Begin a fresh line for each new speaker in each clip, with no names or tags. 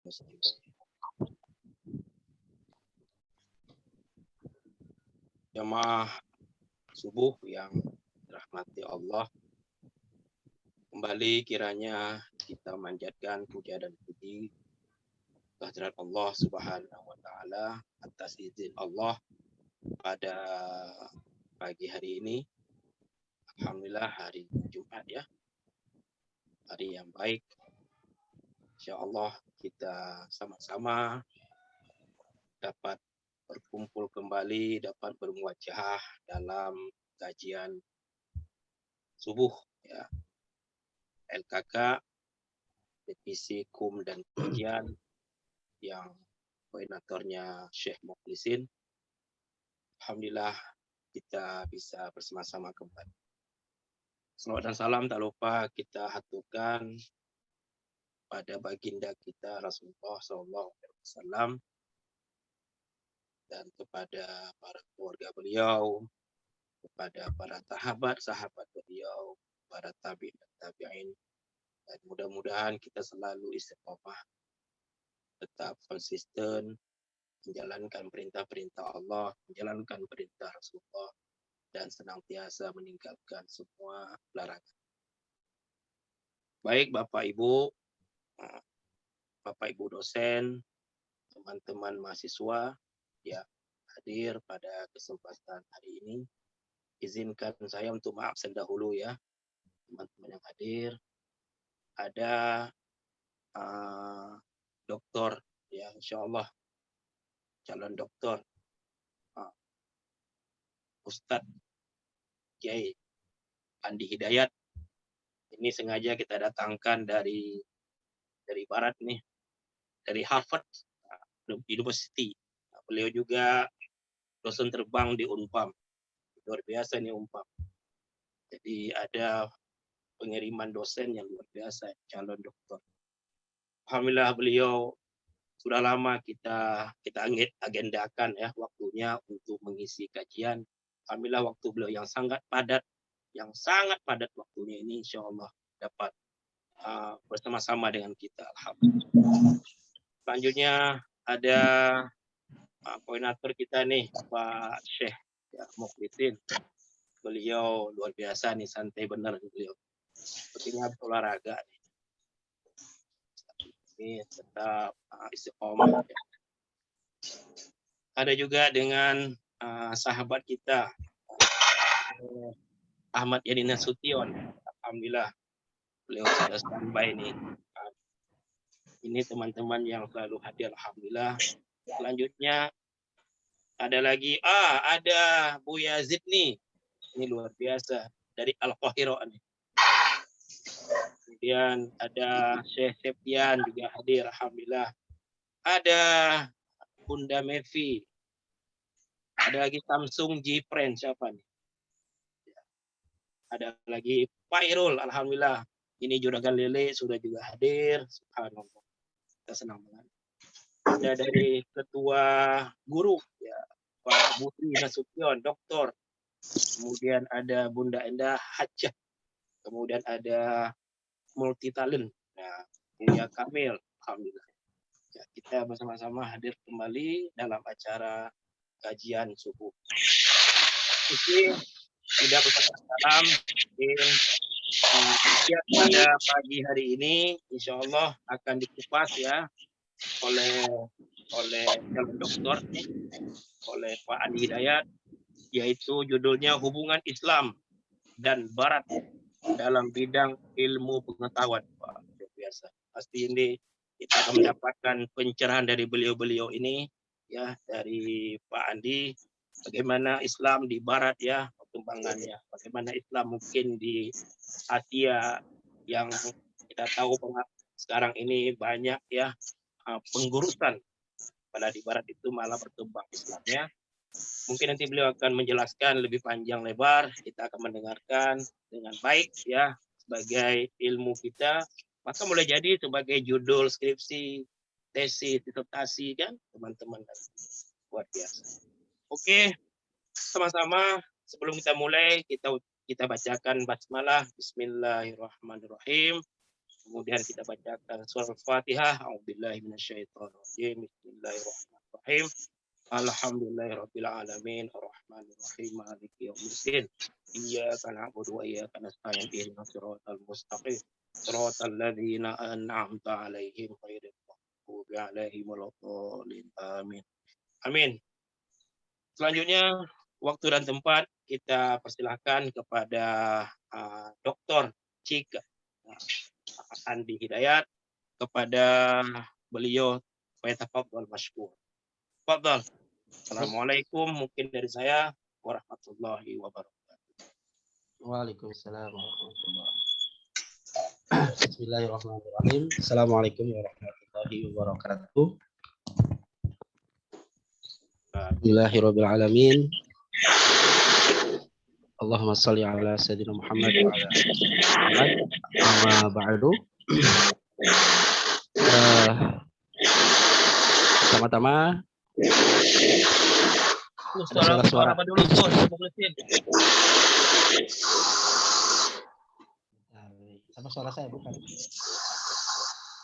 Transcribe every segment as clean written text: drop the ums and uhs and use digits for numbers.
muslim. Jamaah subuh yang dirahmati Allah, kembali kiranya kita manjatkan puja dan puji kehadirat Allah Subhanahu wa taala atas izin Allah pada pagi hari ini. Alhamdulillah hari Jumat ya. Hari yang baik. Insyaallah kita sama-sama dapat berkumpul kembali, dapat bermuajah dalam kajian subuh ya. LKK Divisi Kum dan Kajian yang koordinatornya Syekh Mukhlisin. Alhamdulillah kita bisa bersama-sama kembali. Salawat dan salam tak lupa kita haturkan pada baginda kita Rasulullah SAW dan kepada para keluarga beliau, kepada para sahabat beliau, para tabi'in dan tabi'in, dan mudah-mudahan kita selalu istiqomah, tetap konsisten menjalankan perintah-perintah Allah, menjalankan perintah Rasulullah, dan senantiasa meninggalkan semua larangan. Baik Bapak Ibu dosen, teman-teman mahasiswa yang hadir pada kesempatan hari ini, izinkan saya untuk maafkan dahulu ya teman-teman yang hadir. Ada doktor ya, insyaallah calon doktor Ustadz Kiai Andi Hidayat. Ini sengaja kita datangkan dari barat nih, dari Harvard University. Beliau juga dosen terbang di Unpam. Luar biasa nih Unpam. Jadi ada pengiriman dosen yang luar biasa, calon doktor. Alhamdulillah beliau sudah lama kita agendakan ya waktunya untuk mengisi kajian. Alhamdulillah waktu beliau yang sangat padat waktunya ini, insya Allah dapat bersama-sama dengan kita. Alhamdulillah. Selanjutnya ada koordinator kita nih Pak Syekh ya, Mukhlisin. Beliau luar biasa nih, santai benar beliau. Sepertinya olahraga nih. Ini tetap istiqomah. Ya. Ada juga dengan sahabat kita Ahmad Yani Nasution. Alhamdulillah beliau sudah standby nih. Ini teman-teman yang selalu hadir, alhamdulillah. Selanjutnya ada lagi ada Bu Yazid nih. Ini luar biasa dari Al-Qahirah nih. Kemudian ada Syekh Septian juga hadir, alhamdulillah. Ada Bunda Mevi. Ada lagi Samsung G Friend, siapa nih? Ada lagi Pak Irul, alhamdulillah. Ini Juragan Lele sudah juga hadir, subhanallah. Kita senang banget. Ada dari ketua guru ya, Pak Budi Nasution, doktor. Kemudian ada Bunda Endah Hajjah. Kemudian ada multi talent. Nah, Buya Kamil, alhamdulillah. Ya, kita bersama-sama hadir kembali dalam acara kajian subuh. Oke, tidak bersalam. Pada pagi hari ini, insya Allah akan dikupas ya oleh calon doktor, oleh Pak Andi Hidayat, yaitu judulnya Hubungan Islam dan Barat dalam bidang ilmu pengetahuan. Wah, luar biasa. Pasti ini kita akan mendapatkan pencerahan dari beliau-beliau ini ya, dari Pak Andi, bagaimana Islam di barat ya perkembangannya, bagaimana Islam mungkin di Asia yang kita tahu sekarang ini banyak ya penggurusan, pada di barat itu malah berkembang Islamnya. Mungkin nanti beliau akan menjelaskan lebih panjang lebar, kita akan mendengarkan dengan baik ya sebagai ilmu kita, maka boleh jadi sebagai judul skripsi, tesis, disertasi kan teman-teman, luar biasa. Oke, sama-sama sebelum kita mulai kita bacakan basmalah. Bismillahirrahmanirrahim. Kemudian kita bacakan surah Al-Fatihah. A'udzubillahi minasyaitonirrajim. Bismillahirrahmanirrahim. Alhamdulillahirabbil alamin arrahmanir rahim maliki yaumiddin. Iyyaka na'budu wa iyyaka nasta'in ihdinas siratal mustaqim. Siratal ladzina an'amta 'alaihim ghairil maghdubi 'alaihim waladdallin. Amin. Amin. Selanjutnya waktu dan tempat kita persilahkan kepada Dr. Cika Andi Hidayat, kepada beliau fayatafadhal mashkur. Tafadhal. Assalamualaikum mungkin dari saya warahmatullahi wabarakatuh.
Waalaikumsalam warahmatullahi wabarakatuh. Bismillahirrahmanirrahim. Assalamualaikum warahmatullahi wabarakatuh. Bismillahirabbil alamin. Allahumma shalli ala sayyidina Muhammad wa ala Muhammad. Amma ba'du. Pertama-tama suara-suara
apa dulu tuh?
Apa suara saya bukan?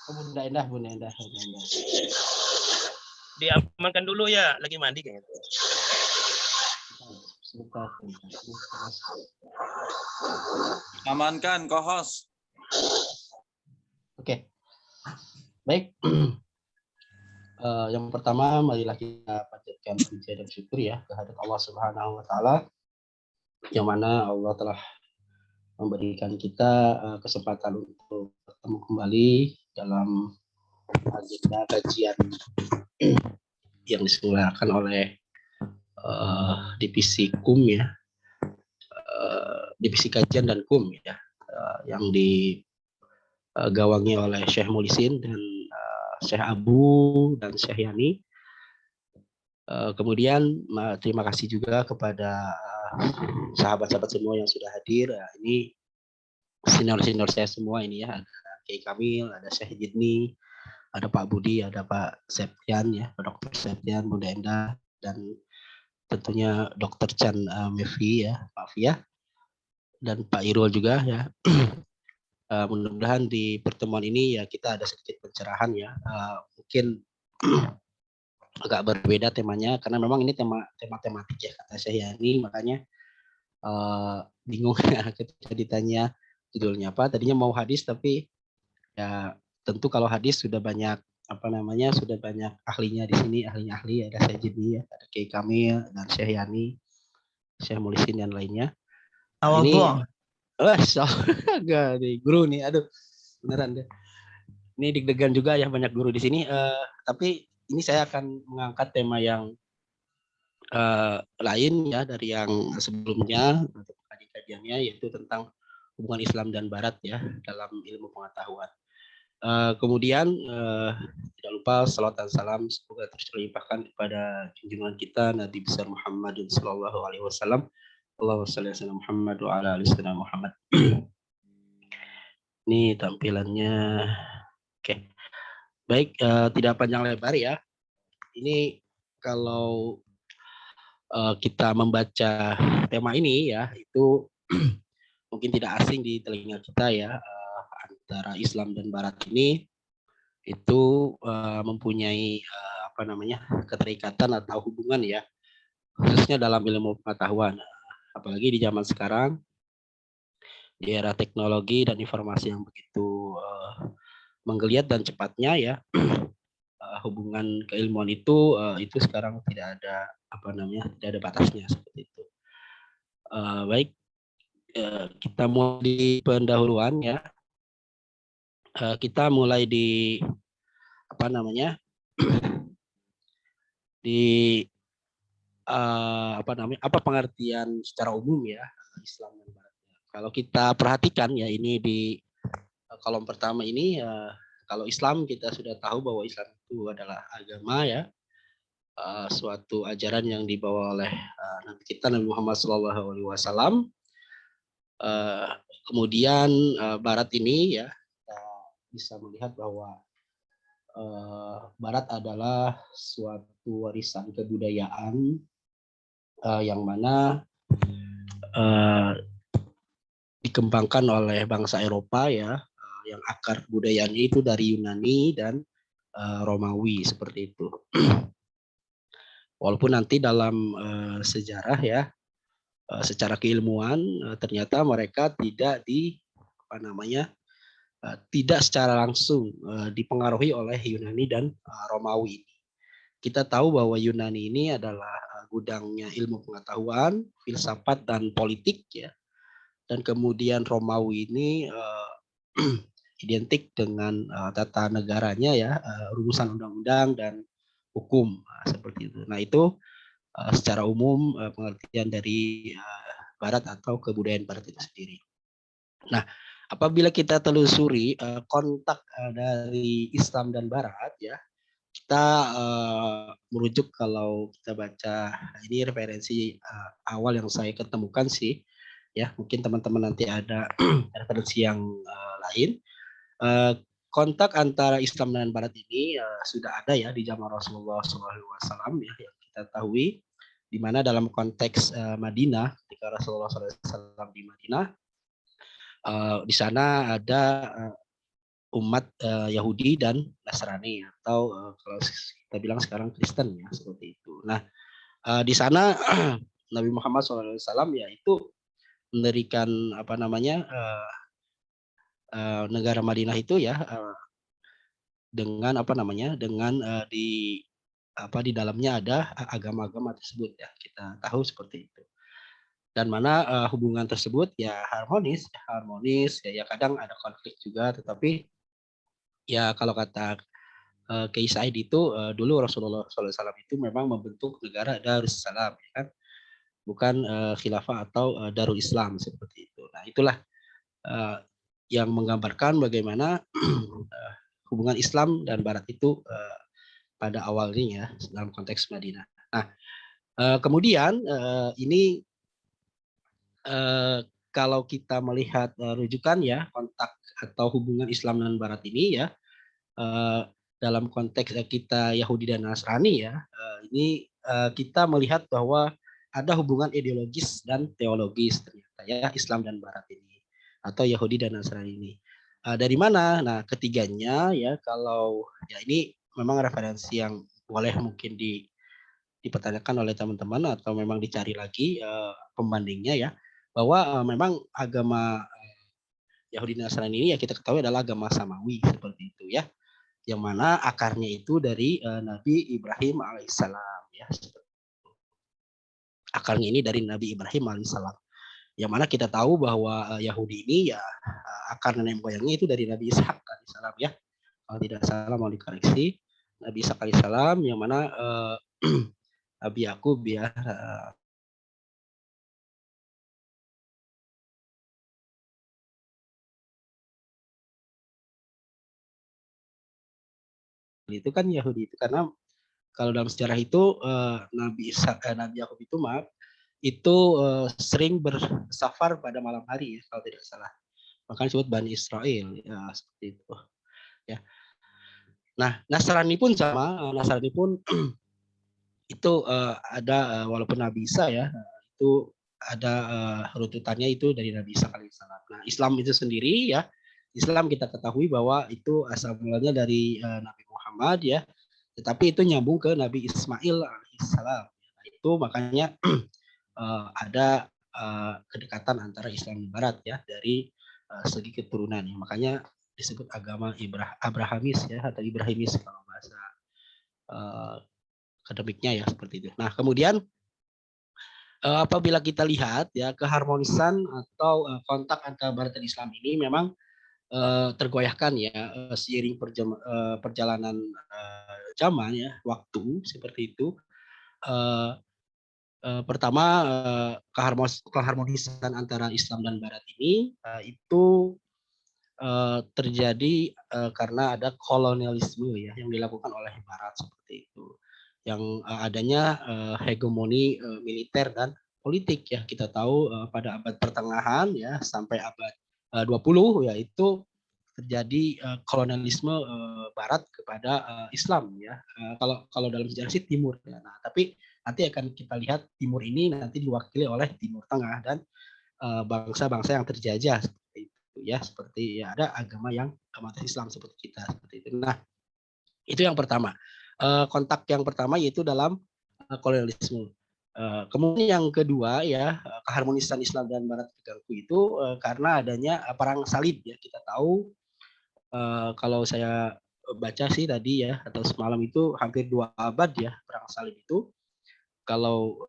Oh, Bunda Endah.
Diamankan dulu ya, lagi mandi kayaknya.
Sebentar.
Amankan, co-host.
Oke. Baik. Yang pertama, marilah kita panjatkan puji dan syukur ya kehadirat Allah Subhanahu wa taala, yang mana Allah telah memberikan kita kesempatan untuk bertemu kembali dalam agenda kajian yang diselenggarakan oleh divisi KUM ya, divisi kajian dan KUM ya, yang digawangi oleh Syekh Mulisin dan Syekh Abu dan Syekh Yani. Kemudian terima kasih juga kepada sahabat-sahabat semua yang sudah hadir. Ini senior-senior saya semua ini ya, ada Kiai Kamil, ada Syekh Jidni, ada Pak Budi, ada Pak Septian ya, Pak Dr. Septian, Bunda Endah, dan tentunya Dr. Chan Mevi ya, Pak Fia, dan Pak Irul juga ya. Mudah-mudahan di pertemuan ini ya kita ada sedikit pencerahan ya, mungkin agak berbeda temanya karena memang ini tema tematik ya kata saya ini, makanya bingung ya ketika ditanya judulnya apa. Tadinya mau hadis tapi ya tentu kalau hadis sudah banyak sudah banyak ahlinya di sini, ahli ada Syekh Jidni ya, ada Kiai Kamil dan Syekh Yani, Syekh Mulisin dan lainnya. Ini agak nih guru nih, aduh beneran deh. Ini deg-degan juga ya, banyak guru di sini. Tapi ini saya akan mengangkat tema yang lain ya dari yang sebelumnya untuk kajiannya, yaitu tentang hubungan Islam dan Barat ya dalam ilmu pengetahuan. Kemudian tidak lupa salawat dan salam semoga terus terlimpahkan kepada junjungan kita Nabi besar Muhammad sallallahu alaihi wasallam. Allahumma shalli ala Muhammad wa ala ali sayyidina Muhammad. Ini tampilannya. Oke. Baik, tidak panjang lebar ya. Ini kalau kita membaca tema ini ya, itu mungkin tidak asing di telinga kita ya, antara Islam dan Barat ini itu mempunyai keterikatan atau hubungan ya, khususnya dalam ilmu pengetahuan. Apalagi di zaman sekarang, di era teknologi dan informasi yang begitu menggeliat dan cepatnya ya, hubungan keilmuan itu sekarang tidak ada tidak ada batasnya seperti itu. Baik, kita mulai di pendahuluan ya. Kita mulai di apa pengertian secara umum ya Islam dan Barat. Kalau kita perhatikan ya, ini di kolom pertama ini, kalau Islam kita sudah tahu bahwa Islam itu adalah agama ya, suatu ajaran yang dibawa oleh Nabi kita Nabi Muhammad SAW. Kemudian Barat ini ya, kita bisa melihat bahwa Barat adalah suatu warisan kebudayaan yang mana dikembangkan oleh bangsa Eropa ya, yang akar budayanya itu dari Yunani dan Romawi seperti itu. Walaupun nanti dalam sejarah ya, secara keilmuan ternyata mereka tidak tidak secara langsung dipengaruhi oleh Yunani dan Romawi. Kita tahu bahwa Yunani ini adalah gudangnya ilmu pengetahuan, filsafat dan politik ya. Dan kemudian Romawi ini identik dengan tata negaranya ya, rumusan undang-undang dan hukum seperti itu. Nah itu secara umum pengertian dari Barat atau kebudayaan Barat itu sendiri. Nah apabila kita telusuri kontak dari Islam dan Barat ya, kita merujuk kalau kita baca ini referensi awal yang saya ketemukan sih ya, mungkin teman-teman nanti ada referensi yang lain. Kontak antara Islam dan Barat ini sudah ada ya di zaman Rasulullah SAW ya, yang kita tahui, di mana dalam konteks Madinah ketika Rasulullah SAW di Madinah, di sana ada umat Yahudi dan Nasrani atau kalau kita bilang sekarang Kristen ya seperti itu. Nah di sana Nabi Muhammad SAW ya itu mendirikan negara Madinah itu ya dengan di dalamnya ada agama-agama tersebut ya, kita tahu seperti itu. Dan mana hubungan tersebut ya harmonis ya kadang ada konflik juga, tetapi ya kalau kata Kiai Said itu dulu Rasulullah SAW itu memang membentuk negara Darussalam ya kan, bukan khilafah atau Darul Islam seperti itu. Nah itulah yang menggambarkan bagaimana hubungan Islam dan Barat itu pada awalnya ya dalam konteks Madinah. Nah kemudian ini kalau kita melihat rujukan ya kontak atau hubungan Islam dan Barat ini ya dalam konteks kita Yahudi dan Nasrani ya, ini kita melihat bahwa ada hubungan ideologis dan teologis ternyata ya Islam dan Barat ini atau Yahudi dan Nasrani ini. Dari mana? Nah ketiganya ya, kalau ya ini memang referensi yang boleh mungkin dipertanyakan oleh teman-teman atau memang dicari lagi pembandingnya ya, bahwa memang agama Yahudi dan Nasrani ini ya kita ketahui adalah agama Samawi seperti itu ya, yang mana akarnya itu dari Nabi Ibrahim alaihissalam ya. Akarnya ini dari Nabi Ibrahim alaihissalam. Yang mana kita tahu bahwa Yahudi ini ya akar nenek moyangnya itu dari Nabi Ishak alaihissalam ya. Kalau tidak salah mau dikoreksi, Nabi Ishak alaihissalam, yang mana Nabi Yakub ya itu kan Yahudi itu, karena kalau dalam sejarah itu Nabi Yakub itu itu sering bersafar pada malam hari ya, kalau tidak salah. Makanya disebut Bani Israel ya, seperti itu ya. Nah Nasrani pun sama, Nasrani pun itu ada walaupun Nabi Isa ya itu ada rututannya itu dari Nabi Isa alaihissalam. Nah Islam itu sendiri ya, Islam kita ketahui bahwa itu asal mulanya dari Nabi Muhammad ya, tetapi itu nyambung ke Nabi Ismail alaihissalam. Nah, itu makanya ada kedekatan antara Islam dan Barat ya dari segi keturunan ya. Makanya disebut agama Abrahamis ya atau Ibrahimis kalau bahasa akademiknya ya seperti itu. Nah kemudian apabila kita lihat ya keharmonisan atau kontak antara Barat dan Islam ini memang tergoyahkan ya seiring perjalanan zaman ya, waktu seperti itu. Pertama keharmonisan antara Islam dan Barat ini itu terjadi karena ada kolonialisme ya yang dilakukan oleh Barat seperti itu, yang adanya hegemoni militer dan politik ya. Kita tahu pada abad pertengahan ya sampai abad 20 yaitu terjadi kolonialisme Barat kepada Islam ya. Kalau dalam sejarah sih Timur ya. Nah, tapi nanti akan kita lihat Timur ini nanti diwakili oleh Timur Tengah dan bangsa-bangsa yang terjajah seperti itu ya, seperti ya ada agama yang atas Islam seperti kita seperti itu. Nah, itu yang pertama. Kontak yang pertama yaitu dalam kolonialisme. Kemudian yang kedua ya, keharmonisan Islam dan Barat terganggu itu karena adanya perang salib ya. Kita tahu kalau saya baca sih tadi ya atau semalam itu hampir 2 abad ya perang salib itu. Kalau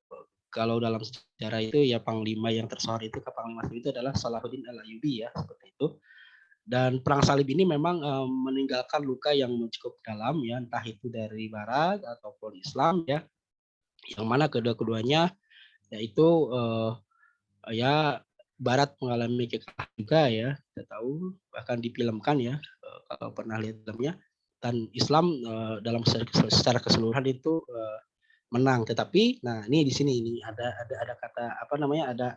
kalau dalam sejarah itu ya panglima yang tersohor itu panglima itu adalah Salahuddin Al-Ayyubi ya seperti itu. Dan perang salib ini memang meninggalkan luka yang cukup dalam ya entah itu dari Barat ataupun Islam ya. Yang mana kedua-keduanya yaitu ya Barat mengalami kekalahan juga ya kita tahu bahkan difilmkan ya kalau pernah lihat filmnya dan Islam dalam secara keseluruhan itu menang tetapi nah ini di sini ini ada kata apa namanya ada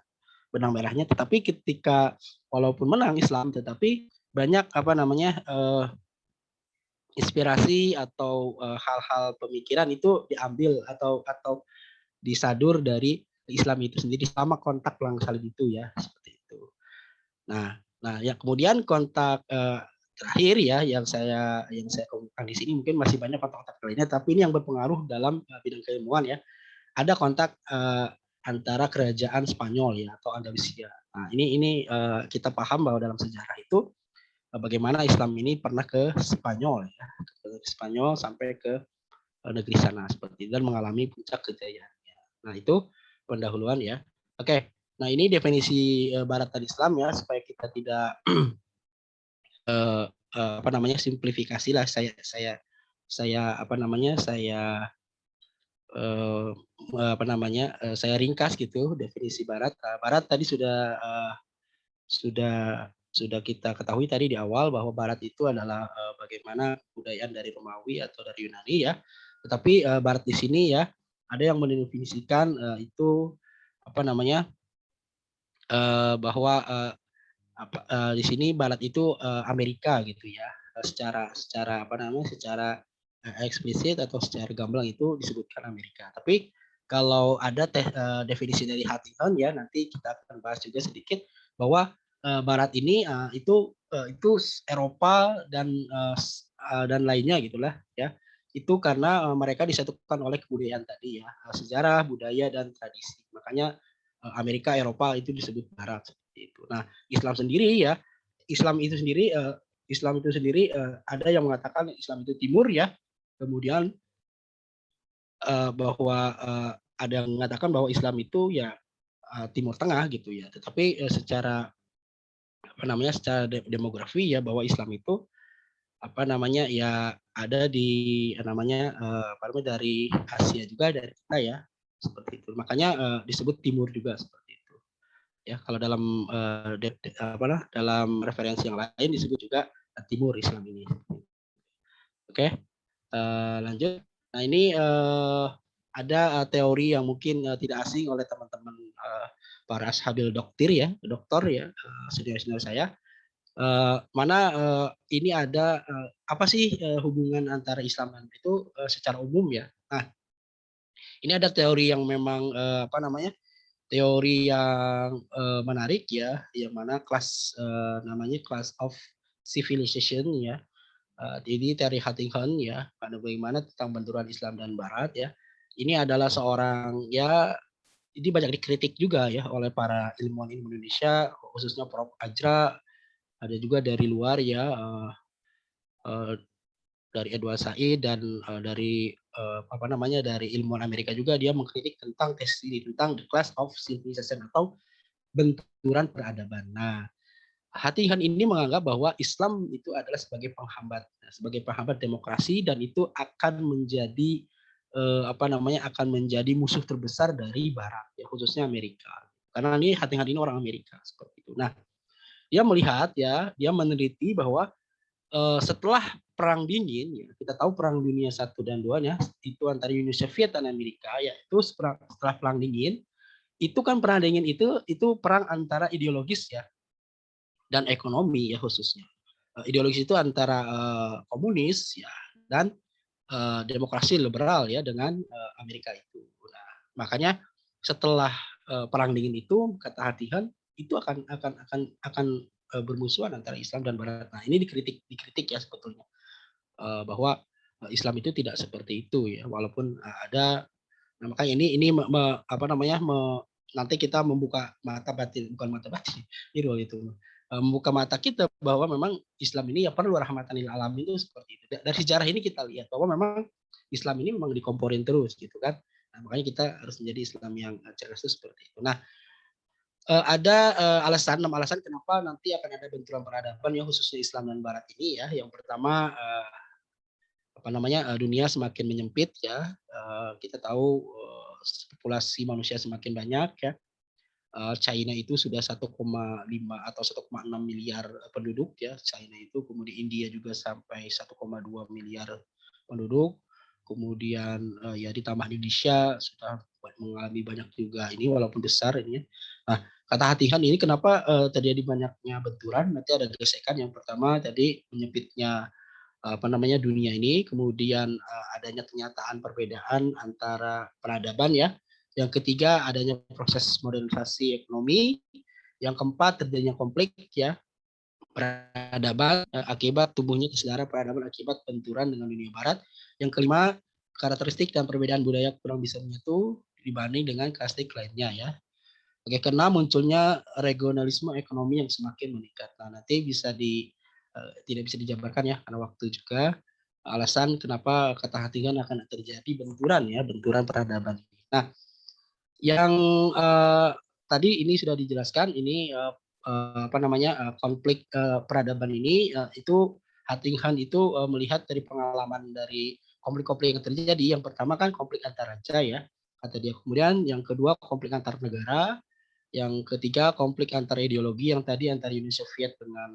benang merahnya tetapi ketika walaupun menang Islam tetapi banyak apa namanya inspirasi atau hal-hal pemikiran itu diambil atau disadur dari Islam itu sendiri sama kontak perang salib itu ya seperti itu. Nah yang kemudian kontak terakhir ya yang saya kemukakan di sini mungkin masih banyak kontak-kontak lainnya tapi ini yang berpengaruh dalam bidang keilmuan ya. Ada kontak antara kerajaan Spanyol ya atau Andalusia. Nah ini kita paham bahwa dalam sejarah itu bagaimana Islam ini pernah ke Spanyol ya, ke Spanyol sampai ke negeri sana seperti itu dan mengalami puncak kejayaannya. Nah itu pendahuluan ya. Oke, nah ini definisi Barat dan Islam ya supaya kita tidak apa namanya simplifikasi lah saya apa namanya saya ringkas gitu definisi Barat. Barat tadi sudah kita ketahui tadi di awal bahwa Barat itu adalah bagaimana kebudayaan dari Romawi atau dari Yunani ya. Tetapi Barat di sini ya ada yang mendefinisikan itu apa namanya bahwa di sini Barat itu Amerika gitu ya. Secara apa namanya secara eksplisit atau secara gamblang itu disebutkan Amerika. Tapi kalau ada definisi dari Huntington ya nanti kita akan bahas juga sedikit bahwa Barat ini itu Eropa dan lainnya gitulah ya. Itu karena mereka disatukan oleh kebudayaan tadi ya, sejarah, budaya dan tradisi. Makanya Amerika, Eropa itu disebut Barat seperti itu. Nah, Islam sendiri ya, Islam itu sendiri ada yang mengatakan Islam itu timur ya. Kemudian bahwa ada yang mengatakan bahwa Islam itu ya Timur Tengah gitu ya. Tetapi secara apa namanya secara demografi ya bahwa Islam itu apa namanya ya ada di namanya apa namanya dari Asia juga dari kita ya seperti itu. Makanya disebut timur juga seperti itu. Ya kalau dalam dalam referensi yang lain disebut juga timur Islam ini. Oke, lanjut. Nah ini ada teori yang mungkin tidak asing oleh teman-teman para ashabil dokter ya, senior-senior saya. Mana ini ada apa sih hubungan antara Islam dan itu secara umum ya. Nah, ini ada teori yang memang apa namanya? Teori yang menarik ya, yang mana namanya class of civilization ya. Jadi teori Huntington ya, pada bagaimana tentang benturan Islam dan Barat ya. Ini adalah seorang ya ini banyak dikritik juga ya oleh para ilmuwan Indonesia, khususnya Prof. Ajra, ada juga dari luar ya, dari Edward Said dan dari apa namanya dari ilmuwan Amerika juga dia mengkritik tentang tesis ini tentang the class of civilization atau benturan peradaban. Nah, Huntington ini menganggap bahwa Islam itu adalah sebagai penghambat demokrasi dan itu akan menjadi apa namanya akan menjadi musuh terbesar dari Barat ya khususnya Amerika. Karena ini Huntington ini orang Amerika seperti itu. Nah, dia melihat ya, dia meneliti bahwa setelah Perang Dingin, ya, kita tahu Perang Dunia 1 dan 2-nya itu antara Uni Soviet dan Amerika, yaitu setelah Perang Dingin, itu kan Perang Dingin itu perang antara ideologis ya dan ekonomi ya khususnya. Ideologis itu antara komunis ya dan demokrasi liberal ya dengan Amerika itu. Nah, makanya setelah Perang Dingin itu kata Huntington itu akan bermusuhan antara Islam dan Barat. Nah, ini dikritik ya sebetulnya bahwa Islam itu tidak seperti itu ya, walaupun ada. Nah, makanya ini apa namanya nanti kita membuka mata batin, bukan mata batin, Irul itu membuka mata kita bahwa memang Islam ini ya perlu rahmatan lil alamin itu seperti itu. Dari sejarah ini kita lihat bahwa memang Islam ini memang dikomporin terus gitu kan. Nah, makanya kita harus menjadi Islam yang cerdas itu seperti itu. Nah, ada 6 alasan kenapa nanti akan ada benturan peradaban ya khususnya Islam dan Barat ini ya. Yang pertama apa namanya dunia semakin menyempit ya. Kita tahu populasi manusia semakin banyak ya. China itu sudah 1,5 atau 1,6 miliar penduduk ya. China itu kemudian India juga sampai 1,2 miliar penduduk. Kemudian ya ditambah Indonesia sudah mengalami banyak juga ini walaupun besar ini ya. Nah, kata hati-hati ini kenapa terjadi banyaknya benturan? Nanti ada gesekan. Yang pertama tadi menyempitnya apa namanya dunia ini, kemudian adanya kenyataan perbedaan antara peradaban ya. Yang ketiga adanya proses modernisasi ekonomi. Yang keempat terjadinya konflik ya peradaban akibat tumbuhnya kesetaraan peradaban akibat benturan dengan dunia barat. Yang kelima karakteristik dan perbedaan budaya kurang bisa menyatu dibanding dengan karakteristik lainnya ya. Oke, karena munculnya regionalisme ekonomi yang semakin meningkat. Nah, nanti bisa tidak bisa dijabarkan ya karena waktu juga alasan kenapa kata hatikan akan terjadi benturan peradaban ini. Nah, yang tadi ini sudah dijelaskan ini apa namanya konflik peradaban ini itu Hattinghan itu melihat dari pengalaman dari konflik-konflik yang terjadi. Yang pertama kan konflik antar raja ya kata dia. Kemudian yang kedua konflik antar negara. Yang ketiga konflik antar ideologi yang tadi antara Uni Soviet dengan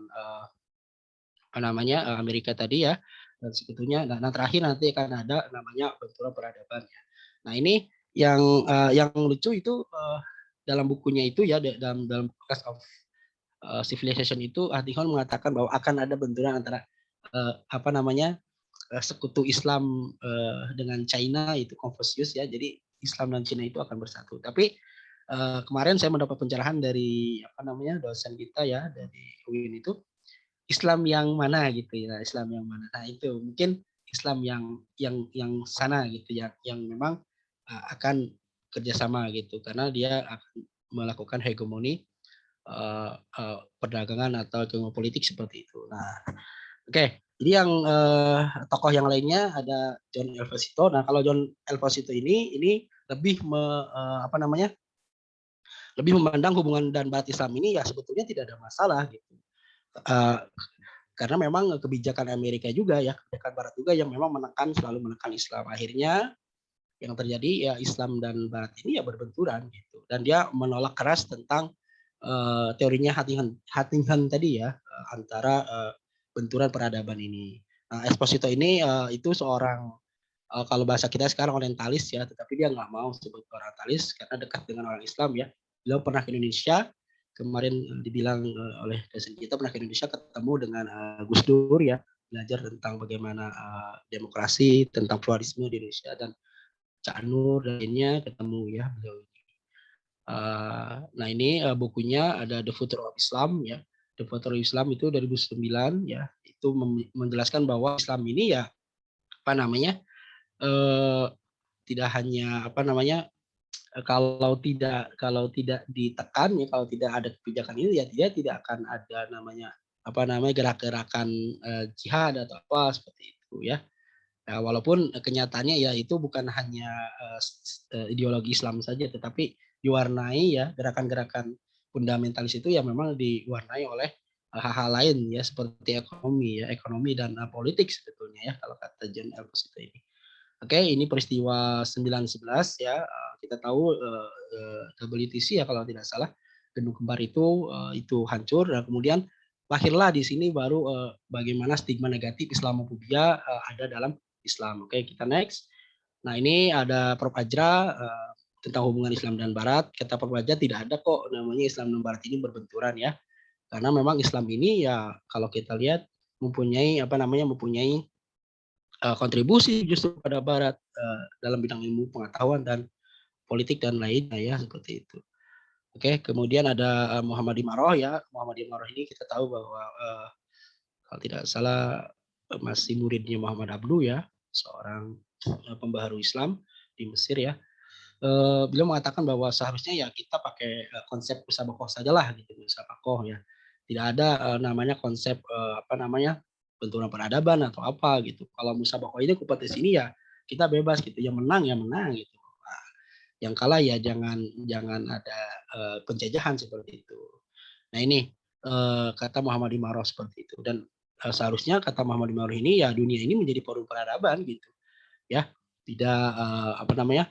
apa namanya Amerika tadi ya. Dan sebetulnya nah terakhir nanti akan ada namanya benturan peradaban ya. Nah ini yang lucu itu dalam bukunya itu ya dalam Class of Civilization itu Hattinghan mengatakan bahwa akan ada benturan antara apa namanya sekutu Islam dengan China itu Confucius ya. Jadi Islam dan Cina itu akan bersatu. Tapi kemarin saya mendapat pencerahan dari apa namanya dosen kita ya dari UIN itu Islam yang mana gitu ya Islam yang mana. Nah itu mungkin Islam yang sana gitu yang memang akan kerjasama gitu karena dia akan melakukan hegemoni perdagangan atau hegemoni politik seperti itu. Nah, oke. Jadi yang tokoh yang lainnya ada John Elvesito. Nah, kalau John Elvesito ini lebih apa namanya? Lebih memandang hubungan dan Barat Islam ini ya sebetulnya tidak ada masalah gitu. Karena memang kebijakan Amerika juga ya, kebijakan Barat juga yang memang selalu menekan Islam. Akhirnya yang terjadi ya Islam dan Barat ini ya berbenturan gitu. Dan dia menolak keras tentang teorinya Hattinghan tadi ya antara benturan peradaban ini. Nah, Esposito ini itu seorang kalau bahasa kita sekarang orientalis ya, tetapi dia nggak mau sebut orientalis karena dekat dengan orang Islam ya. Beliau pernah ke Indonesia, kemarin dibilang oleh dosen kita pernah ke Indonesia ketemu dengan Gus Dur ya, belajar tentang bagaimana demokrasi, tentang pluralisme di Indonesia dan Cak Nur dan lainnya ketemu ya beliau. Nah ini bukunya ada The Future of Islam ya. The Future of Islam itu 2009 ya. Itu menjelaskan bahwa Islam ini ya apa namanya tidak hanya apa namanya kalau tidak ditekan ya kalau tidak ada kebijakan ini ya dia tidak akan ada namanya apa namanya gerak-gerakan jihad atau apa seperti itu ya. Nah, walaupun kenyataannya ya itu bukan hanya ideologi Islam saja, tetapi diwarnai ya gerakan-gerakan fundamentalis itu ya memang diwarnai oleh hal-hal lain ya seperti ekonomi dan politik sebetulnya ya kalau kata John Elvesito ini. Oke, ini peristiwa 9/11 ya. Kita tahu WTC ya kalau tidak salah gedung kembar itu hancur dan kemudian lahirlah di sini baru bagaimana stigma negatif Islamofobia ada dalam Islam. Oke, kita next. Nah, ini ada Prof. Ajra tentang hubungan Islam dan Barat. Kata Prof. Ajra tidak ada kok namanya Islam dan Barat ini berbenturan ya. Karena memang Islam ini ya kalau kita lihat mempunyai kontribusi justru pada Barat dalam bidang ilmu pengetahuan dan politik dan lainnya ya seperti itu. Oke, kemudian ada Muhammad Imaroh ya. Muhammad Imaroh ini kita tahu bahwa kalau tidak salah masih muridnya Muhammad Abduh ya, seorang pembaharu Islam di Mesir ya. Beliau mengatakan bahwa seharusnya ya kita pakai konsep musabakoh sajalah gitu, musabakoh ya. Tidak ada namanya konsep apa namanya benturan peradaban atau apa gitu. Kalau musabakoh ini kompetisi ini ya kita bebas gitu, yang menang ya menang gitu. Nah, yang kalah ya jangan jangan ada penjajahan seperti itu. Nah ini kata Muhammad Imaroh seperti itu dan seharusnya kata Muhammad Imaroh ini ya dunia ini menjadi forum peradaban gitu ya. Tidak apa namanya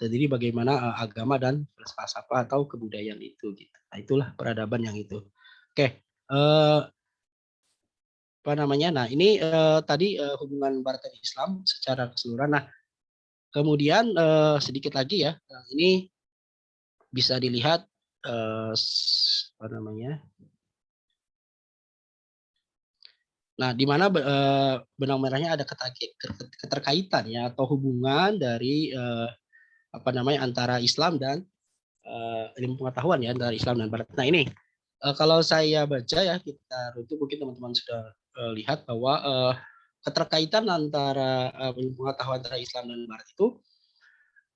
terdiri bagaimana agama dan falsafah atau kebudayaan itu gitu. Nah, itulah peradaban yang itu. Oke, apa namanya? Nah, ini tadi hubungan Barat dan Islam secara keseluruhan. Nah, kemudian sedikit lagi ya, ini bisa dilihat apa namanya? Nah, di mana benang merahnya ada keterkaitan ya atau hubungan dari apa namanya antara Islam dan ilmu pengetahuan ya antara Islam dan Barat. Nah ini kalau saya baca ya kita itu mungkin teman-teman sudah lihat bahwa keterkaitan antara ilmu pengetahuan antara Islam dan Barat itu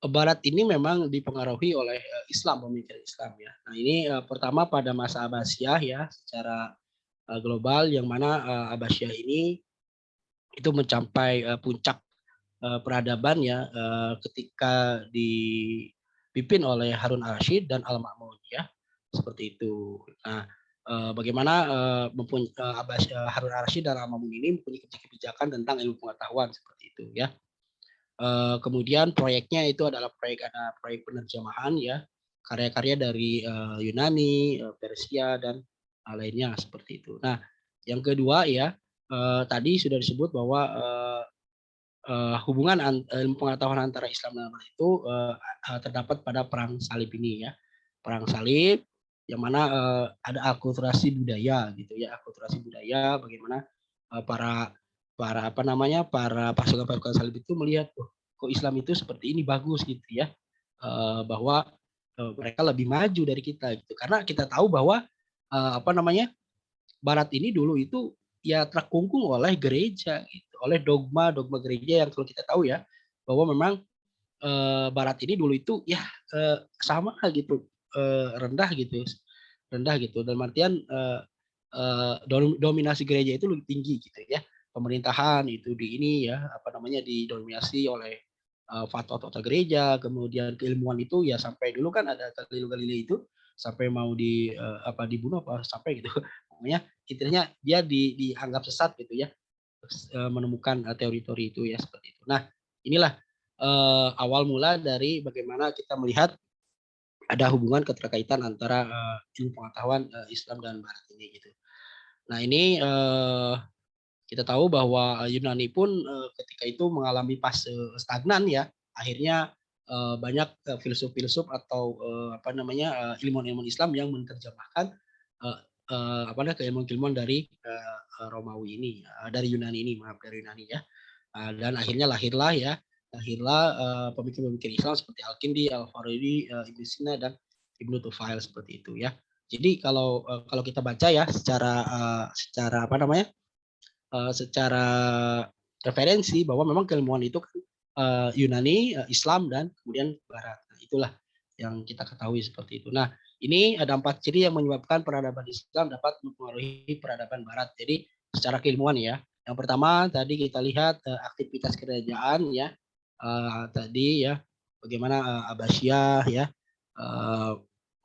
Barat ini memang dipengaruhi oleh Islam, pemikiran Islam ya. Nah ini pertama pada masa Abbasiyah ya secara global yang mana Abbasiyah ini itu mencapai puncak peradaban ya ketika dipimpin oleh Harun al-Rashid dan Al-Ma'mun ya seperti itu. Nah, bagaimana Harun al-Rashid dan Al-Ma'mun ini mempunyai kebijakan tentang ilmu pengetahuan seperti itu ya. Kemudian proyeknya itu adalah ada proyek penerjemahan ya karya-karya dari Yunani, Persia dan lainnya seperti itu. Nah, yang kedua ya tadi sudah disebut bahwa hubungan ilmu pengetahuan antara Islam dan Barat itu terdapat pada perang salib ini ya. Perang salib yang mana ada akulturasi budaya gitu ya, akulturasi budaya bagaimana para para apa namanya para pasukan-pasukan salib itu melihat oh, kok Islam itu seperti ini bagus gitu ya. Bahwa mereka lebih maju dari kita gitu. Karena kita tahu bahwa apa namanya Barat ini dulu itu ya terkungkung oleh gereja gitu, oleh dogma-dogma gereja yang kalau kita tahu ya bahwa memang Barat ini dulu itu ya sama gitu rendah gitu, rendah gitu. Dalam artian dominasi gereja itu lebih tinggi gitu ya. Pemerintahan itu di ini ya apa namanya didominasi oleh fatwa-fatwa gereja, kemudian keilmuan itu ya sampai dulu kan ada Galileo Galilei itu sampai mau apa dibunuh apa sampai gitu. Pokoknya intinya dia dianggap sesat gitu ya menemukan teori-teori itu ya seperti itu. Nah, inilah awal mula dari bagaimana kita melihat ada hubungan keterkaitan antara ilmu pengetahuan Islam dan Barat ini gitu. Nah, ini kita tahu bahwa Yunani pun ketika itu mengalami fase stagnan ya. Akhirnya banyak filsuf-filsuf atau apa namanya ilmuwan-ilmuwan Islam yang menerjemahkan uh, apa namanya keilmuan-keilmuan dari Romawi ini, dari Yunani ini, maaf dari Yunani ya. Dan akhirnya lahirlah pemikir-pemikir Islam seperti Al-Kindi, Al-Farabi, Ibnu Sina dan Ibnu Tufail seperti itu ya. Jadi kalau kita baca ya secara apa namanya secara referensi bahwa memang keilmuan itu kan Yunani, Islam dan kemudian Barat. Nah, itulah yang kita ketahui seperti itu. Nah, ini ada 4 ciri yang menyebabkan peradaban Islam dapat mempengaruhi peradaban Barat. Jadi secara keilmuan ya. Yang pertama tadi kita lihat aktivitas kerajaan ya. Tadi ya bagaimana Abbasiyah ya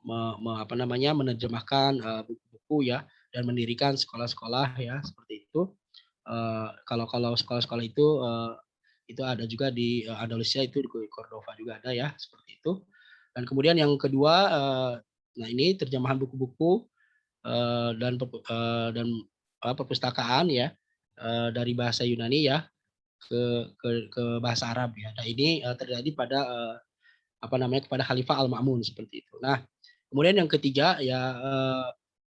apa namanya menerjemahkan buku-buku ya dan mendirikan sekolah-sekolah ya seperti itu. Kalau kalau sekolah-sekolah itu ada juga di Andalusia itu di Cordova juga ada ya seperti itu. Dan kemudian yang kedua, nah ini terjemahan buku-buku dan perpustakaan ya dari bahasa Yunani ya ke bahasa Arab ya. Nah ini terjadi pada apa namanya kepada Khalifah Al-Ma'mun seperti itu. Nah kemudian yang ketiga ya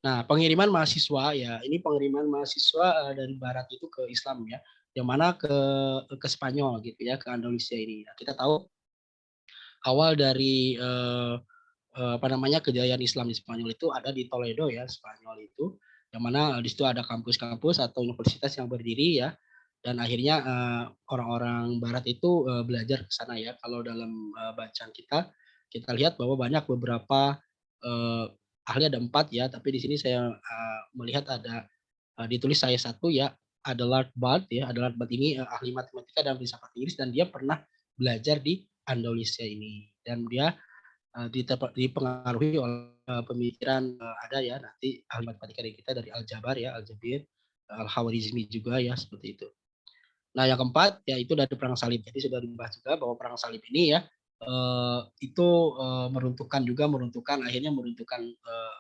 nah, pengiriman mahasiswa ya, ini pengiriman mahasiswa dari barat itu ke Islam ya, yang mana ke Spanyol gitu ya, ke Andalusia ini. Nah, kita tahu awal dari apa namanya, kejayaan Islam di Spanyol itu ada di Toledo ya, Spanyol itu, yang mana di situ ada kampus-kampus atau universitas yang berdiri ya, dan akhirnya orang-orang Barat itu belajar ke sana ya. Kalau dalam bacaan kita lihat bahwa banyak beberapa ahli ada 4 ya, tapi di sini saya melihat ada ditulis saya satu ya, Adelard Bard ya. Adelard Bard ini ahli matematika dan filsafat Inggris dan dia pernah belajar di Andalusia ini dan dia dipengaruhi oleh pemikiran ada ya nanti ahli matematika dari kita dari Al-Jabar ya, Al-Jabir, Al-Khawarizmi juga ya seperti itu. Nah, yang keempat yaitu dari perang salib. Jadi sudah dibahas juga bahwa perang salib ini ya itu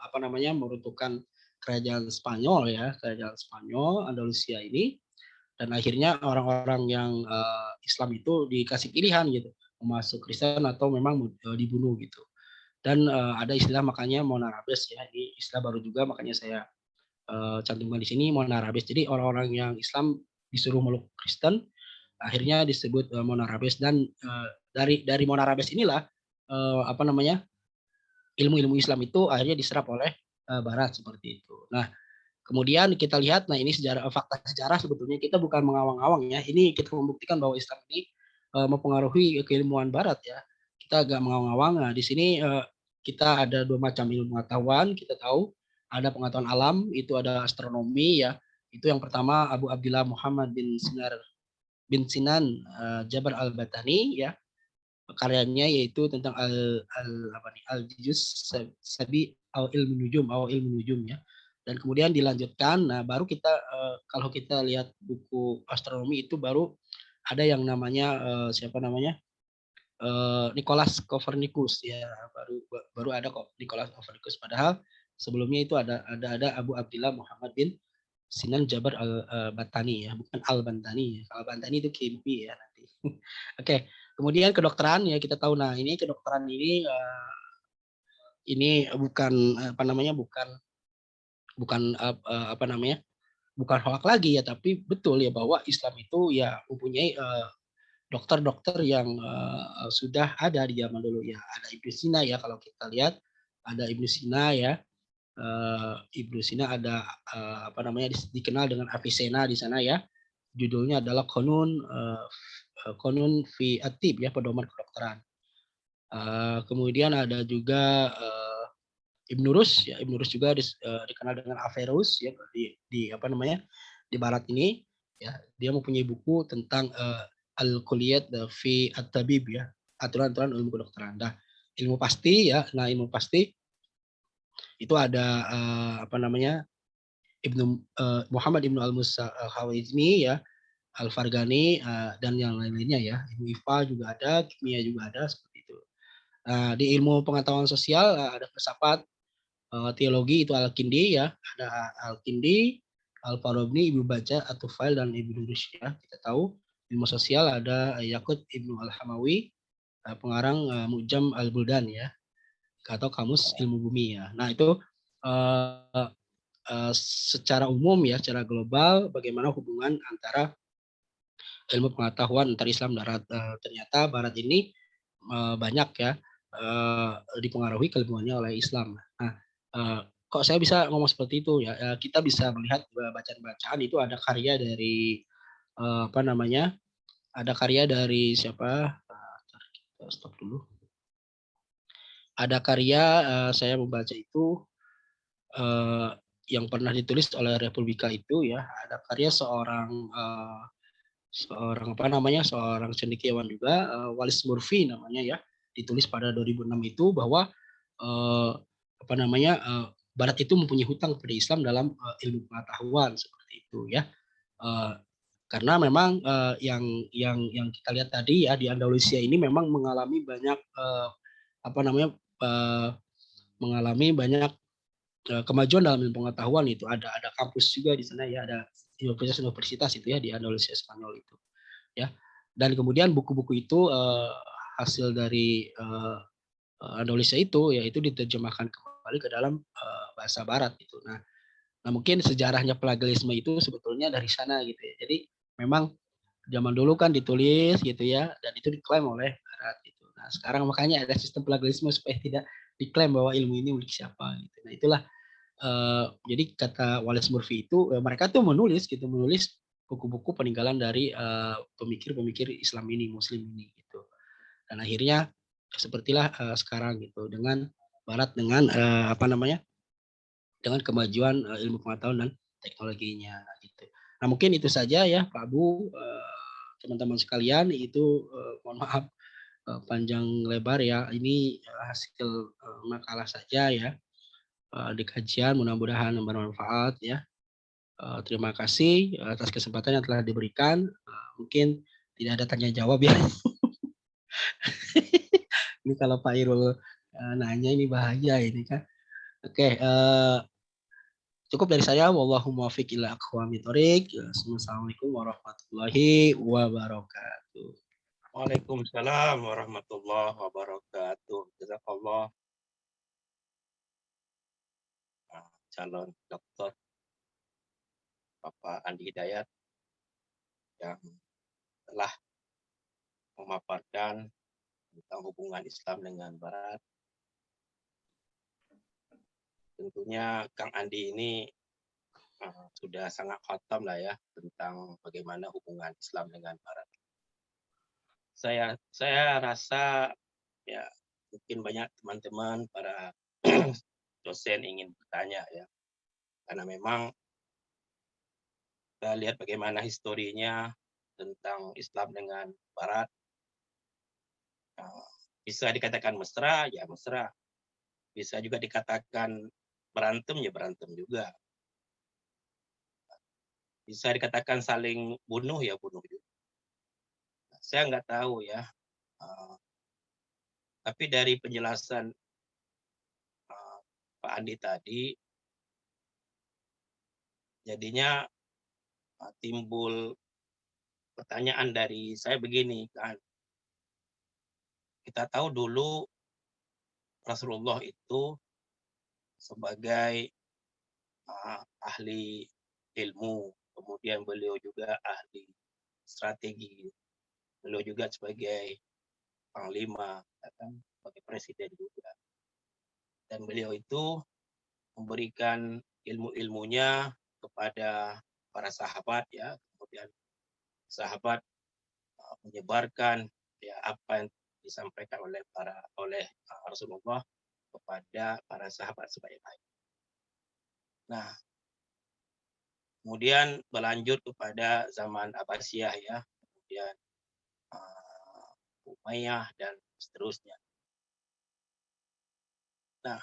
apa namanya meruntuhkan kerajaan Spanyol ya, kerajaan Spanyol Andalusia ini dan akhirnya orang-orang yang Islam itu dikasih pilihan gitu, mau masuk Kristen atau memang dibunuh gitu. Dan ada istilah makanya Monarabes ya, ini istilah baru juga makanya saya cantumkan di sini Monarabes. Jadi orang-orang yang Islam disuruh meluk Kristen, akhirnya disebut Monarabes dan dari Monarabes inilah apa namanya ilmu-ilmu Islam itu akhirnya diserap oleh Barat seperti itu. Nah, kemudian kita lihat, nah ini fakta sejarah sebetulnya kita bukan mengawang-awang ya. Ini kita membuktikan bahwa Islam ini mempengaruhi keilmuan Barat ya. Kita agak mengawang-awang. Nah, di sini kita ada 2 macam ilmu pengetahuan. Kita tahu ada pengetahuan alam, itu ada astronomi ya. Itu yang pertama Abu Abdillah Muhammad bin Sinan Jabar al-Batani ya. Karyanya yaitu tentang al-juz sabi ilmu nujum ya. Dan kemudian dilanjutkan, nah baru kita kalau kita lihat buku astronomi itu baru ada yang namanya siapa namanya Nicholas Copernicus ya, baru ada kok Nicholas Copernicus, padahal sebelumnya itu ada Abu Abdillah Muhammad bin Sinan Jabar al-Batani ya, bukan al-Bantani ya. Al-Bantani itu kimpi ya nanti. Oke, kemudian kedokteran ya kita tahu, nah ini kedokteran ini bukan apa namanya bukan apa namanya bukan hoak lagi ya, tapi betul ya bahwa Islam itu ya mempunyai dokter-dokter yang sudah ada di zaman dulu ya. Ada Ibnu Sina ya kalau kita lihat, ada Ibnu Sina ya. Ibnu Sina ada apa namanya dikenal dengan Avicenna di sana ya. Judulnya adalah Konun fi Atib ya, pedoman kedokteran. Kemudian ada juga Ibnu Rus ya, Ibnu Rus juga dikenal dengan Averroes ya di apa namanya di Barat ini ya, dia mempunyai buku tentang Al-Kulliyat fi At-Tabib ya, aturan-aturan ilmu kedokteran. Nah, ilmu pasti ya, nah ilmu pasti itu ada apa namanya Muhammad Ibnu Al-Musa Al-Khwarizmi ya, Al-Fargani dan yang lain-lainnya ya. Ilmu IPA juga ada, kimia juga ada seperti itu. Di ilmu pengetahuan sosial ada filsafat, teologi itu Al-Kindi ya, ada Al-Kindi, Al-Farabi, Ibnu Baja, At-Tufail dan Ibnu Rushd ya. Kita tahu ilmu sosial ada Yaqut Ibnu Al-Hamawi, pengarang Mu'jam Al-Buldan ya, atau kamus ilmu bumi ya. Nah, itu secara umum ya, secara global bagaimana hubungan antara ilmu pengetahuan antar Islam dan Barat. Ternyata Barat ini banyak ya dipengaruhi keilmuannya oleh Islam. Nah, kok saya bisa ngomong seperti itu ya? Kita bisa melihat bacaan-bacaan itu ada karya dari apa namanya? Ada karya dari siapa? Stop dulu. Ada karya saya membaca itu yang pernah ditulis oleh Republika itu ya. Ada karya seorang apa namanya seorang cendekiawan juga Wallace Murphy namanya ya, ditulis pada 2006 itu bahwa apa namanya Barat itu mempunyai hutang kepada Islam dalam ilmu pengetahuan seperti itu ya, karena memang yang kita lihat tadi ya di Andalusia ini memang mengalami banyak apa namanya mengalami banyak kemajuan dalam ilmu pengetahuan. Itu ada kampus juga di sana ya, ada universitas itu ya di Andalusia Spanyol itu ya. Dan kemudian buku-buku itu hasil dari Andalusia itu yaitu diterjemahkan kembali ke dalam bahasa Barat itu. Nah, mungkin sejarahnya plagiarisme itu sebetulnya dari sana gitu ya. Jadi memang zaman dulu kan ditulis gitu ya, dan itu diklaim oleh Barat gitu. Nah, sekarang makanya ada sistem plagiarisme supaya tidak diklaim bahwa ilmu ini milik siapa gitu. Nah itulah jadi kata Wallace Murphy itu mereka tuh menulis buku-buku peninggalan dari pemikir-pemikir Islam ini, Muslim ini gitu. Dan akhirnya sepertilah sekarang gitu dengan Barat dengan dengan kemajuan ilmu pengetahuan dan teknologinya gitu. Nah mungkin itu saja ya Pak Abu, teman-teman sekalian itu mohon maaf panjang lebar ya. Ini hasil makalah saja ya di kajian, mudah-mudahan bermanfaat ya. Terima kasih atas kesempatan yang telah diberikan. Mungkin tidak ada tanya jawab ya. Ini kalau Pak Irul nanya ini bahaya ini kan. Oke, cukup dari saya. Wallahu muwaffiq ila aqwamit thoriq. Assalamualaikum warahmatullahi wabarakatuh.
Waalaikumsalam warahmatullahi wabarakatuh. Jazakallah calon dokter Bapak Andi Hidayat yang telah memaparkan tentang hubungan Islam dengan Barat. Tentunya Kang Andi ini sudah sangat khatam lah ya tentang bagaimana hubungan Islam dengan Barat. Saya rasa ya mungkin banyak teman-teman para dosen ingin bertanya ya, karena memang kita lihat bagaimana historinya tentang Islam dengan Barat. Bisa dikatakan mesra, ya mesra. Bisa juga dikatakan berantem, ya berantem juga. Bisa dikatakan saling bunuh, ya bunuh juga. Saya nggak tahu ya. Tapi dari penjelasan Pak Andi tadi, jadinya timbul pertanyaan dari saya begini kan. Kita tahu dulu Rasulullah itu sebagai ahli ilmu, kemudian beliau juga ahli strategi, beliau juga sebagai panglima, sebagai presiden juga. Dan beliau itu memberikan ilmu-ilmunya kepada para sahabat ya, kemudian sahabat menyebarkan ya apa yang disampaikan oleh Rasulullah kepada para sahabat sebaik-baik. Nah, kemudian berlanjut kepada zaman Abbasiyah ya, kemudian Umayyah dan seterusnya. Nah,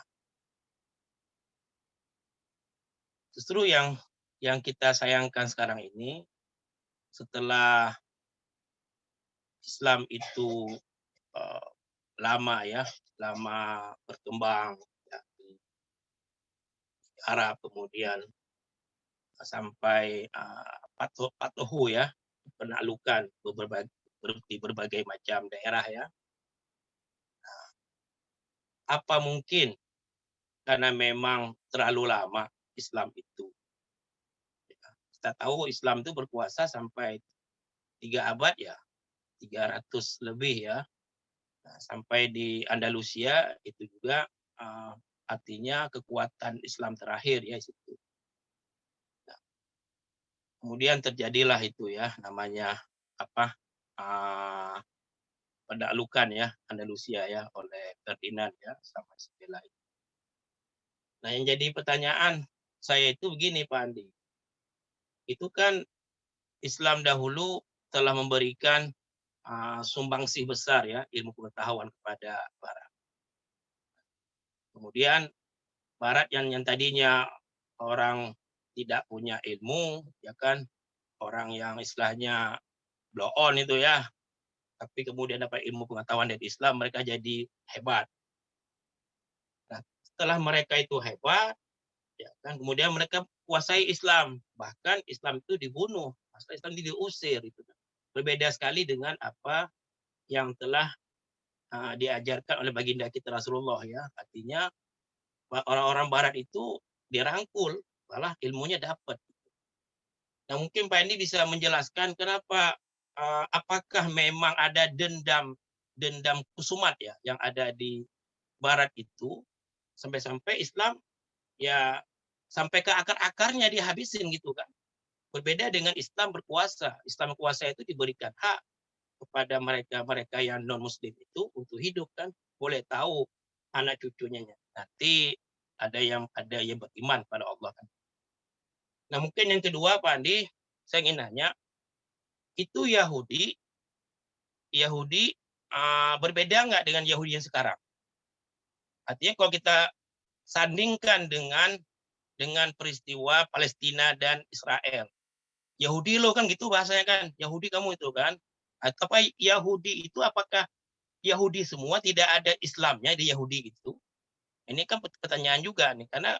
justru yang kita sayangkan sekarang ini, setelah Islam itu lama berkembang ya, di Arab, kemudian sampai Fatuhu ya, penaklukan di berbagai macam daerah ya. Nah, apa mungkin karena memang terlalu lama Islam itu? Kita tahu Islam itu berkuasa sampai 3 abad ya, 300 lebih ya. Nah, sampai di Andalusia itu juga artinya kekuatan Islam terakhir ya situ. Nah, kemudian terjadilah itu ya namanya penaklukan ya Andalusia ya oleh Ferdinand ya sama Isabella. Nah, yang jadi pertanyaan saya itu begini Pak Andi. Itu kan Islam dahulu telah memberikan sumbangsih besar ya ilmu pengetahuan kepada Barat. Kemudian Barat yang tadinya orang tidak punya ilmu, ya kan, orang yang istilahnya blow on itu ya, tapi kemudian dapat ilmu pengetahuan dari Islam, mereka jadi hebat. Nah, setelah mereka itu hebat, ya kan, kemudian mereka kuasai Islam, bahkan Islam itu dibunuh, Islam itu diusir, itu berbeda sekali dengan apa yang telah diajarkan oleh baginda kita Rasulullah ya, artinya orang-orang Barat itu dirangkul, malah ilmunya dapat. Nah, mungkin Pak Andi bisa menjelaskan kenapa, apakah memang ada dendam kusumat ya yang ada di Barat itu sampai-sampai Islam ya sampai ke akar-akarnya dihabisin gitu kan. Berbeda dengan Islam berkuasa. Islam berkuasa itu diberikan hak kepada mereka yang non Muslim itu untuk hidup kan, boleh tahu anak cucunya nanti ada yang beriman pada Allah kan. Nah mungkin yang kedua Pak Andi, saya ingin nanya, itu Yahudi berbeda nggak dengan Yahudi yang sekarang? Artinya kalau kita sandingkan dengan peristiwa Palestina dan Israel, Yahudi lo kan gitu bahasanya kan, Yahudi kamu itu kan. Apa Yahudi itu apakah Yahudi semua tidak ada Islamnya di Yahudi gitu? Ini kan pertanyaan juga nih, karena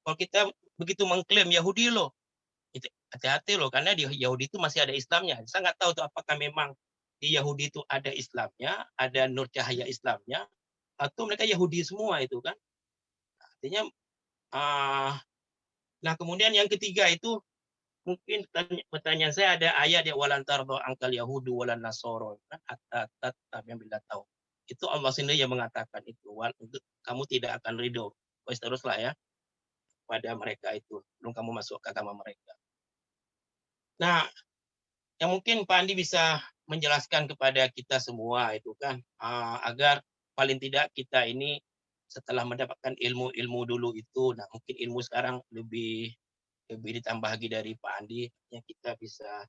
kalau kita begitu mengklaim Yahudi lo, itu hati-hati loh, karena di Yahudi itu masih ada Islamnya. Saya nggak tahu tuh apakah memang di Yahudi itu ada Islamnya, ada nur cahaya Islamnya, atau mereka Yahudi semua itu kan. Artinya, nah kemudian yang ketiga itu mungkin pertanyaan saya ada ayat ya walan tardo angkal Yahudu walan Nasoro kan atat yang bila tahu. Itu Allah sendiri yang mengatakan itu, untuk kamu tidak akan ridho. Teruslah ya pada mereka itu, belum kamu masuk ke agama mereka. Nah, yang mungkin Pak Andi bisa menjelaskan kepada kita semua itu kan, agar paling tidak kita ini setelah mendapatkan ilmu-ilmu dulu itu, nah mungkin ilmu sekarang lebih ditambah lagi dari Pak Andi, yang kita bisa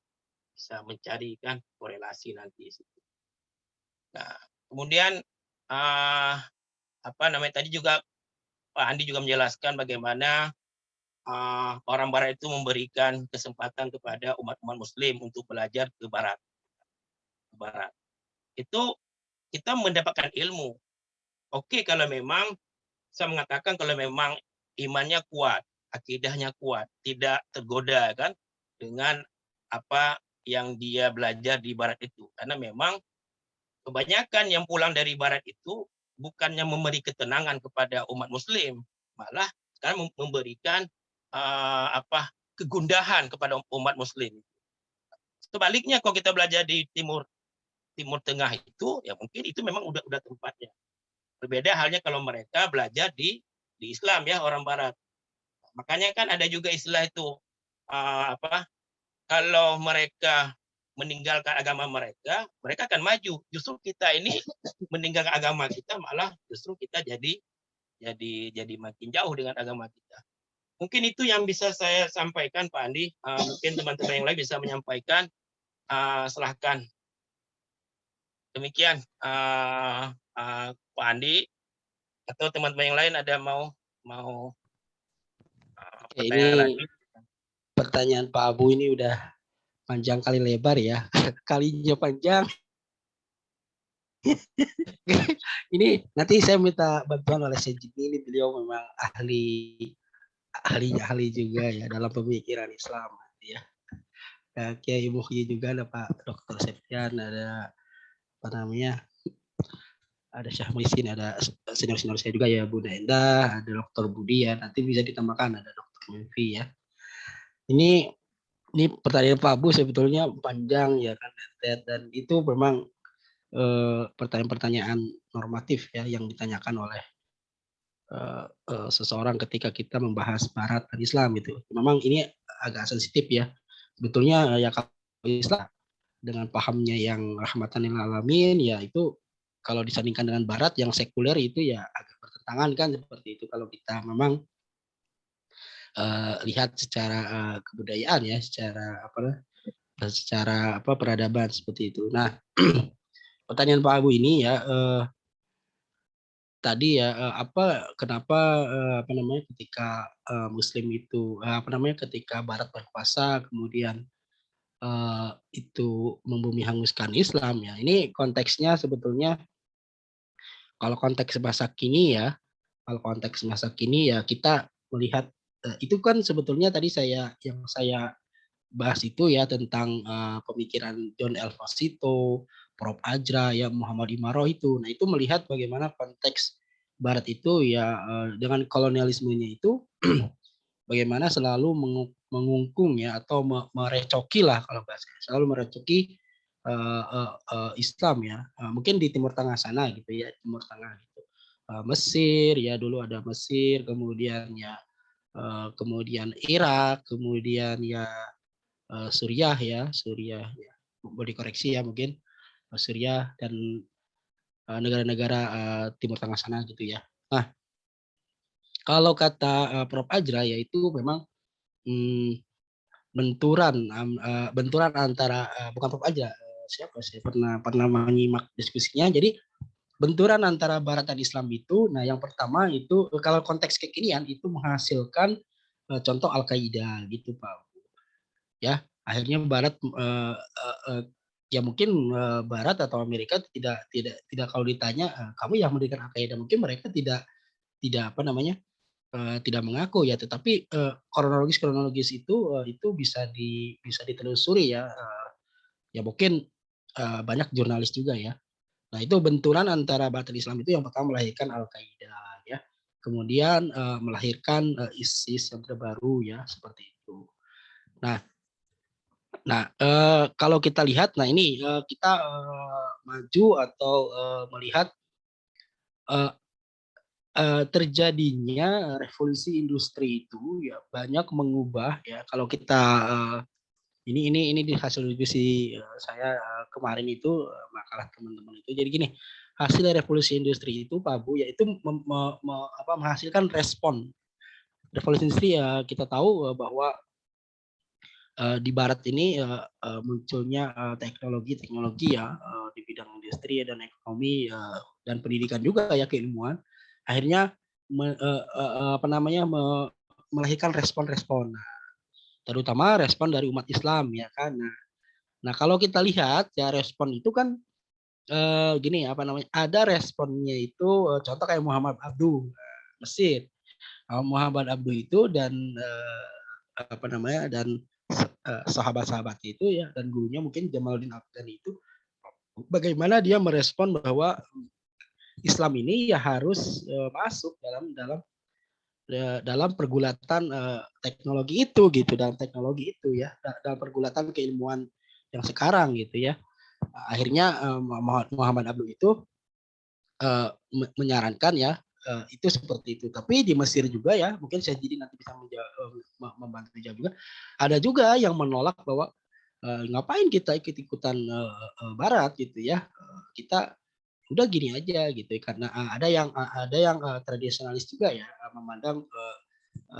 mencari kan korelasi nanti. Nah, kemudian apa namanya tadi juga Pak Andi juga menjelaskan bagaimana orang Barat itu memberikan kesempatan kepada umat-umat Muslim untuk belajar ke Barat. Itu kita mendapatkan ilmu. Oke, kalau memang saya mengatakan kalau memang imannya kuat, akidahnya kuat, tidak tergoda kan dengan apa yang dia belajar di Barat itu. Karena memang kebanyakan yang pulang dari Barat itu bukannya memberi ketenangan kepada umat Muslim, malah sekarang memberikan kegundahan kepada umat Muslim. Sebaliknya kalau kita belajar di Timur Tengah itu, ya mungkin itu memang udah tempatnya. Berbeda halnya kalau mereka belajar di Islam ya, orang Barat. Makanya kan ada juga istilah itu, kalau mereka meninggalkan agama mereka akan maju. Justru kita ini meninggalkan agama kita, malah justru kita jadi makin jauh dengan agama kita. Mungkin itu yang bisa saya sampaikan Pak Andi. Mungkin teman-teman yang lain bisa menyampaikan. Silahkan. Demikian Pak Andi atau teman-teman yang lain ada mau pertanyaan
Ini
lagi.
pertanyaan Pak Abu ini udah panjang kali lebar ya. Kalinya panjang. Ini nanti saya minta bantuan oleh Sejid ini, beliau memang ahli juga ya dalam pemikiran Islam ya. Kiai Muhyi juga ada Pak Dr. Septian, ada apa namanya, ada Syah Muhyiddin, ada senior saya juga ya Bu Nenda, ada Dr. Budi ya, nanti bisa ditambahkan ada Dr. Mimpi ya. Ini pertanyaan Pak Abu sebetulnya panjang ya kan, dan itu memang pertanyaan-pertanyaan normatif ya yang ditanyakan oleh seseorang ketika kita membahas Barat dan Islam gitu. Memang ini agak sensitif ya. Sebetulnya ya kalau Islam dengan pahamnya yang rahmatan lil alamin ya itu kalau disandingkan dengan Barat yang sekuler itu ya agak bertentangan kan seperti itu kalau kita memang lihat secara kebudayaan ya, secara peradaban seperti itu. Nah, pertanyaan Pak Abu ini ya tadi ya kenapa ketika Muslim itu ketika Barat berkuasa kemudian itu membumi hanguskan Islam ya. Ini konteksnya sebetulnya kalau konteks masa kini ya, kita melihat itu kan sebetulnya tadi yang saya bahas itu ya tentang pemikiran John Elvasito, Prof. Ajra, ya Muhammad Imaroh itu. Nah itu melihat bagaimana konteks Barat itu ya dengan kolonialismenya itu bagaimana selalu mengungkung ya atau merecoki lah kalau bahasanya, selalu merecoki Islam ya. Mungkin di Timur Tengah sana gitu ya, Timur Tengah gitu. Mesir ya, dulu ada Mesir, kemudian ya kemudian Irak, kemudian ya Suriah ya, Suriah ya. Boleh dikoreksi ya mungkin Suriah dan negara-negara Timur Tengah sana gitu ya. Nah, kalau kata Prof. Ajra yaitu memang hmm, benturan antara bukan Prof. Ajra, siapa sih pernah pernah menyimak diskusinya. Jadi benturan antara Barat dan Islam itu, nah yang pertama itu kalau konteks kekinian itu menghasilkan contoh Al-Qaeda gitu Pak. Ya, akhirnya Barat ya mungkin Barat atau Amerika tidak kalau ditanya kamu yang mendirikan Al-Qaeda mungkin mereka tidak apa namanya tidak mengaku ya, tetapi kronologis itu bisa ditelusuri ya, ya mungkin banyak jurnalis juga ya. Nah itu benturan antara Barat dan Islam itu yang pertama melahirkan Al-Qaeda ya, kemudian melahirkan ISIS yang terbaru ya seperti itu. Nah, kalau kita lihat, nah ini kita maju atau melihat uh, terjadinya revolusi industri itu ya banyak mengubah ya. Kalau kita ini di hasil diskusi saya kemarin itu makalah teman-teman itu. Jadi gini, hasil revolusi industri itu Pak Bu yaitu menghasilkan respon. Revolusi industri ya kita tahu bahwa di Barat ini munculnya teknologi ya di bidang industri dan ekonomi dan pendidikan juga ya keilmuan akhirnya melahirkan respon-respon terutama respon dari umat Islam ya kan. Nah kalau kita lihat ya respon itu kan gini ada responnya itu contoh kayak Muhammad Abduh Mesir. Muhammad Abduh itu dan dan sahabat-sahabat itu ya dan gurunya mungkin Jamaluddin Afghani itu bagaimana dia merespon bahwa Islam ini ya harus masuk dalam pergulatan teknologi itu gitu, dalam teknologi itu ya, dalam pergulatan keilmuan yang sekarang gitu ya. Akhirnya Muhammad Abduh itu menyarankan ya itu seperti itu. Tapi di Mesir juga ya, mungkin saya jadi nanti bisa membantu jawab juga. Ada juga yang menolak bahwa ngapain kita ikut-ikutan Barat gitu ya. Kita udah gini aja gitu karena ada yang tradisionalis juga ya memandang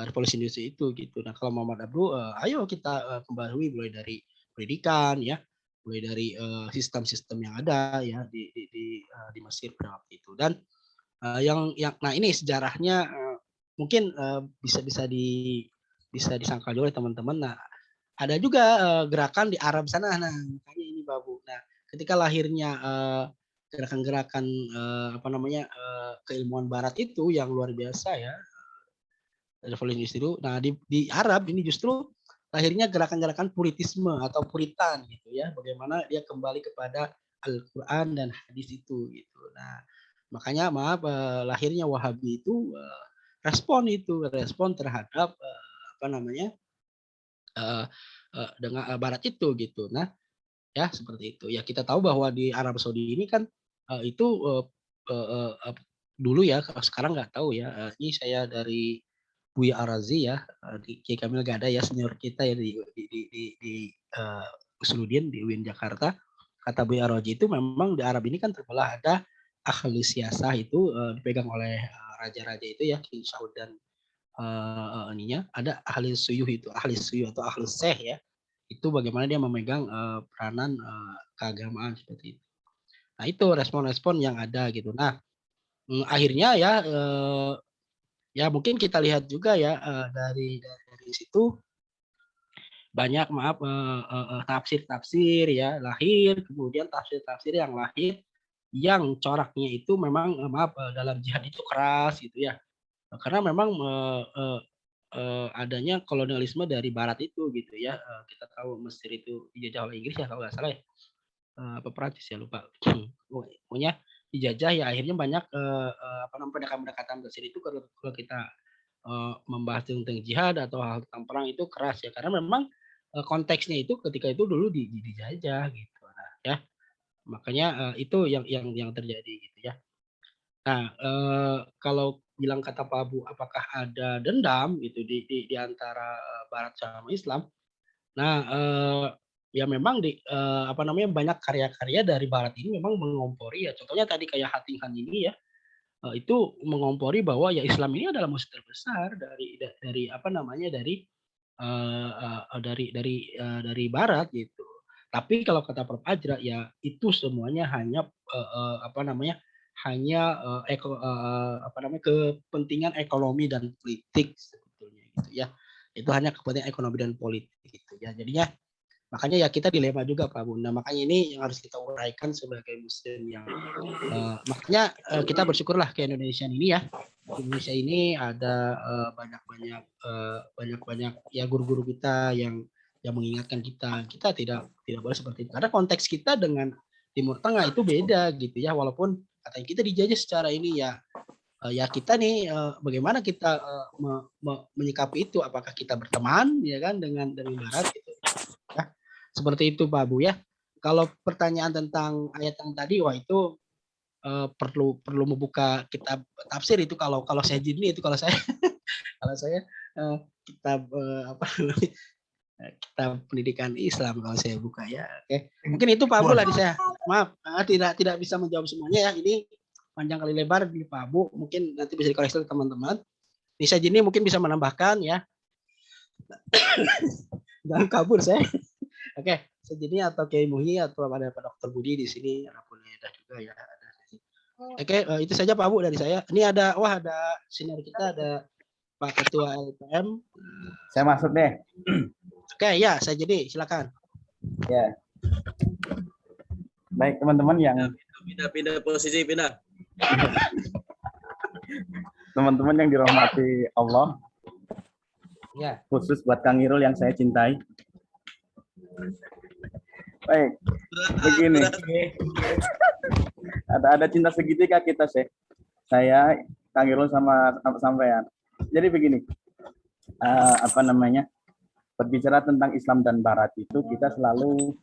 revolusi industri itu gitu. Nah kalau Muhammad Abduh, ayo kita kembali mulai dari pendidikan ya, mulai dari sistem-sistem yang ada ya di Mesir pada waktu itu. Dan nah ini sejarahnya mungkin bisa disangkal juga oleh teman-teman. Nah ada juga gerakan di Arab sana. Nah makanya ini Babu. Nah ketika lahirnya gerakan-gerakan keilmuan Barat itu yang luar biasa ya revolusi industri itu. Nah di Arab ini justru lahirnya gerakan-gerakan puritisme atau puritan gitu ya. Bagaimana dia kembali kepada Al-Quran dan hadis itu gitu. Nah makanya lahirnya Wahabi itu respon terhadap dengan Barat itu gitu. Nah ya seperti itu. Ya kita tahu bahwa di Arab Saudi ini kan itu dulu ya sekarang nggak tahu ya. Ini saya dari Buya Arazi ya, di Kiai Kamil Gada ya senior kita ya di Usuluddin di UIN Jakarta. Kata Buya Arazi itu memang di Arab ini kan terbelah ada ahli siasah itu dipegang oleh raja-raja itu ya King Saud dan ada ahli suyuh itu ahli suyuh atau ahli seh ya itu bagaimana dia memegang peranan keagamaan seperti itu. Nah itu respon-respon yang ada gitu. Nah akhirnya ya ya mungkin kita lihat juga ya dari situ banyak tafsir-tafsir ya lahir, kemudian tafsir-tafsir yang lahir yang coraknya itu memang dalam jihad itu keras gitu ya. Karena memang adanya kolonialisme dari barat itu gitu ya. Kita tahu Mesir itu dijajah oleh Inggris ya kalau nggak salah ya. Apa Perancis ya lupa. Pokoknya dijajah ya akhirnya banyak pendekatan-pendekatan Mesir itu kalau kita membahas tentang jihad atau hal tentang perang itu keras ya karena memang konteksnya itu ketika itu dulu dijajah gitu. Nah, ya makanya itu yang terjadi gitu ya. Nah, kalau bilang kata Pak Abu, apakah ada dendam gitu di antara, Barat sama Islam? Nah, ya memang apa namanya, banyak karya-karya dari Barat ini memang mengompori ya, contohnya tadi kayak Hati-Han ini ya, itu mengompori bahwa ya Islam ini adalah musuh terbesar dari apa namanya, dari Barat gitu. Tapi kalau kata Prof. Ajra ya itu semuanya hanya, apa namanya, hanya, apa namanya, kepentingan ekonomi dan politik sebetulnya gitu ya. Itu hanya kepentingan ekonomi dan politik gitu ya. Jadinya makanya ya kita dilema juga Pak Bunda. Makanya ini yang harus kita uraikan sebagai muslim yang makanya kita bersyukurlah ke Indonesia ini ya. Di Indonesia ini ada banyak-banyak ya guru-guru kita yang mengingatkan kita, kita tidak boleh seperti itu. Karena konteks kita dengan Timur Tengah itu beda gitu ya. Walaupun katanya kita dijajah secara ini ya, ya kita nih bagaimana kita menyikapi itu? Apakah kita berteman ya kan dengan Barat gitu ya? Seperti itu Pak Bu ya. Kalau pertanyaan tentang ayat yang tadi, wah itu perlu membuka kitab tafsir itu kalau kalau saya jini itu kalau saya kalau saya kitab apa namanya kitab pendidikan Islam kalau saya buka ya. Oke. Mungkin itu Pak Abu lah di saya. Maaf, tidak bisa menjawab semuanya ya. Ini panjang kali lebar di Pak Abu. Mungkin nanti bisa dikoreksi teman-teman. Nisa Jini mungkin bisa menambahkan ya. Jangan kabur saya. Oke, Sejini atau Kiai Muhi atau ada Pak Dr. Budi di sini, boleh ada juga ya. Oke, itu saja Pak Bu dari saya. Ini ada senior kita ada Pak Ketua LPM.
Saya masuk deh.
Oke, ya, saya jadi silakan.
Ya. Baik teman-teman yang
pindah posisi pindah.
Teman-teman yang dirahmati Allah.
Ya.
Khusus buat Kang Irul yang saya cintai. Baik, begini. Ada cinta segitiga kita sih. Saya, Kang Irul sama sampean. Jadi begini, apa namanya? Berbicara tentang Islam dan Barat itu kita selalu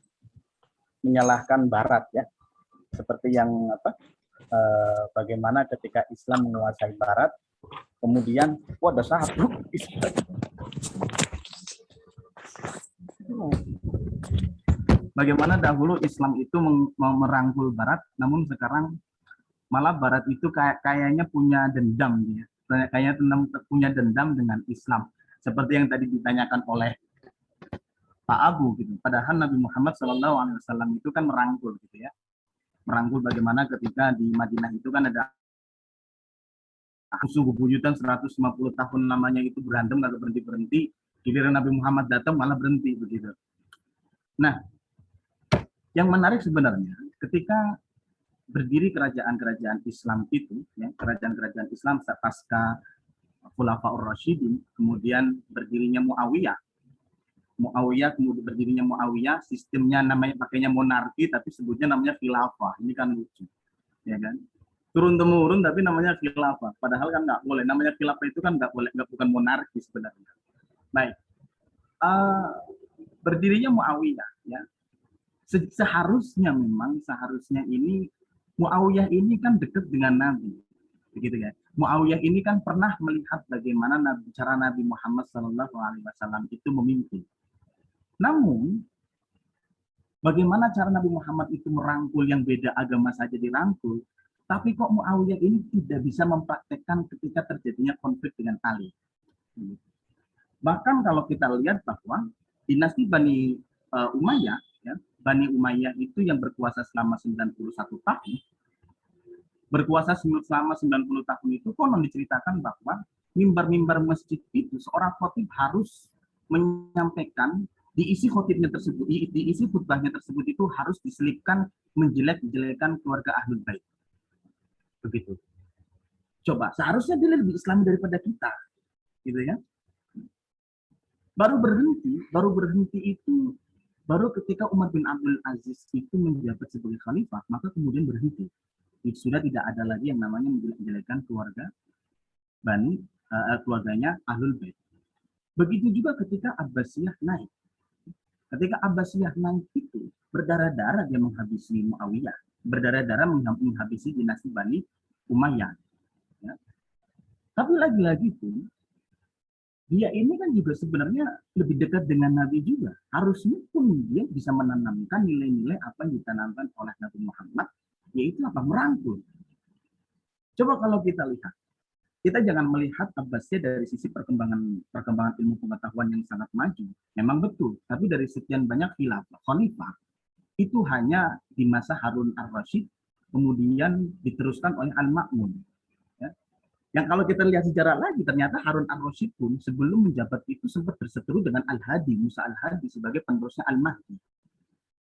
menyalahkan Barat ya. Seperti yang bagaimana ketika Islam menguasai Barat, kemudian ada sahabat bagaimana dahulu Islam itu merangkul Barat, namun sekarang malah Barat itu kayaknya punya dendam ya. Kayaknya punya dendam dengan Islam. Seperti yang tadi ditanyakan oleh Pak Abu gitu. Padahal Nabi Muhammad SAW itu kan merangkul gitu ya. Merangkul bagaimana ketika di Madinah itu kan ada musuh bebuyutan 150 tahun namanya itu berantem nggak berhenti-berhenti. Giliran Nabi Muhammad datang malah berhenti begitu. Nah, yang menarik sebenarnya ketika berdiri kerajaan-kerajaan Islam itu, ya, kerajaan-kerajaan Islam pasca Khulafaur Rasyidin, kemudian berdirinya Muawiyah, kemudian berdirinya Muawiyah, sistemnya namanya pakainya monarki, tapi sebutnya namanya khilafah. Ini kan lucu, ya kan? Turun temurun tapi namanya khilafah. Padahal kan nggak boleh. Namanya khilafah itu kan nggak boleh, bukan monarki sebenarnya. Baik, berdirinya Muawiyah, ya. Seharusnya ini Muawiyah ini kan dekat dengan Nabi, begitu ya. Muawiyah ini kan pernah melihat bagaimana cara Nabi Muhammad SAW itu memimpin. Namun, bagaimana cara Nabi Muhammad itu merangkul yang beda agama saja dirangkul, tapi kok Muawiyah ini tidak bisa mempraktekkan ketika terjadinya konflik dengan Ali. Bahkan kalau kita lihat bahwa dinasti Bani Umayyah, ya, Bani Umayyah itu yang berkuasa selama 91 tahun, berkuasa selama 90 tahun itu konon diceritakan bahwa mimbar-mimbar masjid itu seorang khatib harus menyampaikan diisi khotibnya tersebut, diisi khutbahnya tersebut itu harus diselipkan menjelek-jelekan keluarga Ahlul Bait. Begitu. Coba, seharusnya dia lebih Islami daripada kita. Gitu ya. Baru berhenti itu baru ketika Umar bin Abdul Aziz itu menjabat sebagai khalifah, maka kemudian berhenti. Sudah tidak ada lagi yang namanya menjelek-jelekan keluarganya Ahlul Bait. Begitu juga ketika Abbasiyah naik. Ketika Abbasiyah naik itu berdarah-darah dia menghabisi Muawiyah, berdarah-darah menghabisi dinasti Bani Umayyah. Ya. Tapi lagi-lagi pun, dia ini kan juga sebenarnya lebih dekat dengan Nabi juga. Harusnya pun dia bisa menanamkan nilai-nilai apa yang ditanamkan oleh Nabi Muhammad, yaitu apa? Merangkul. Coba kalau kita lihat, kita jangan melihat Abbasiyah dari sisi perkembangan ilmu pengetahuan yang sangat maju. Memang betul, tapi dari sekian banyak khilafah, khalifah, itu hanya di masa Harun ar-Rasyid, kemudian diteruskan oleh Al-Ma'mun. Ya. Yang kalau kita lihat sejarah lagi, ternyata Harun ar-Rasyid pun sebelum menjabat itu sempat berseteru dengan Al-Hadi, Musa Al-Hadi sebagai penerusnya Al-Mahdi.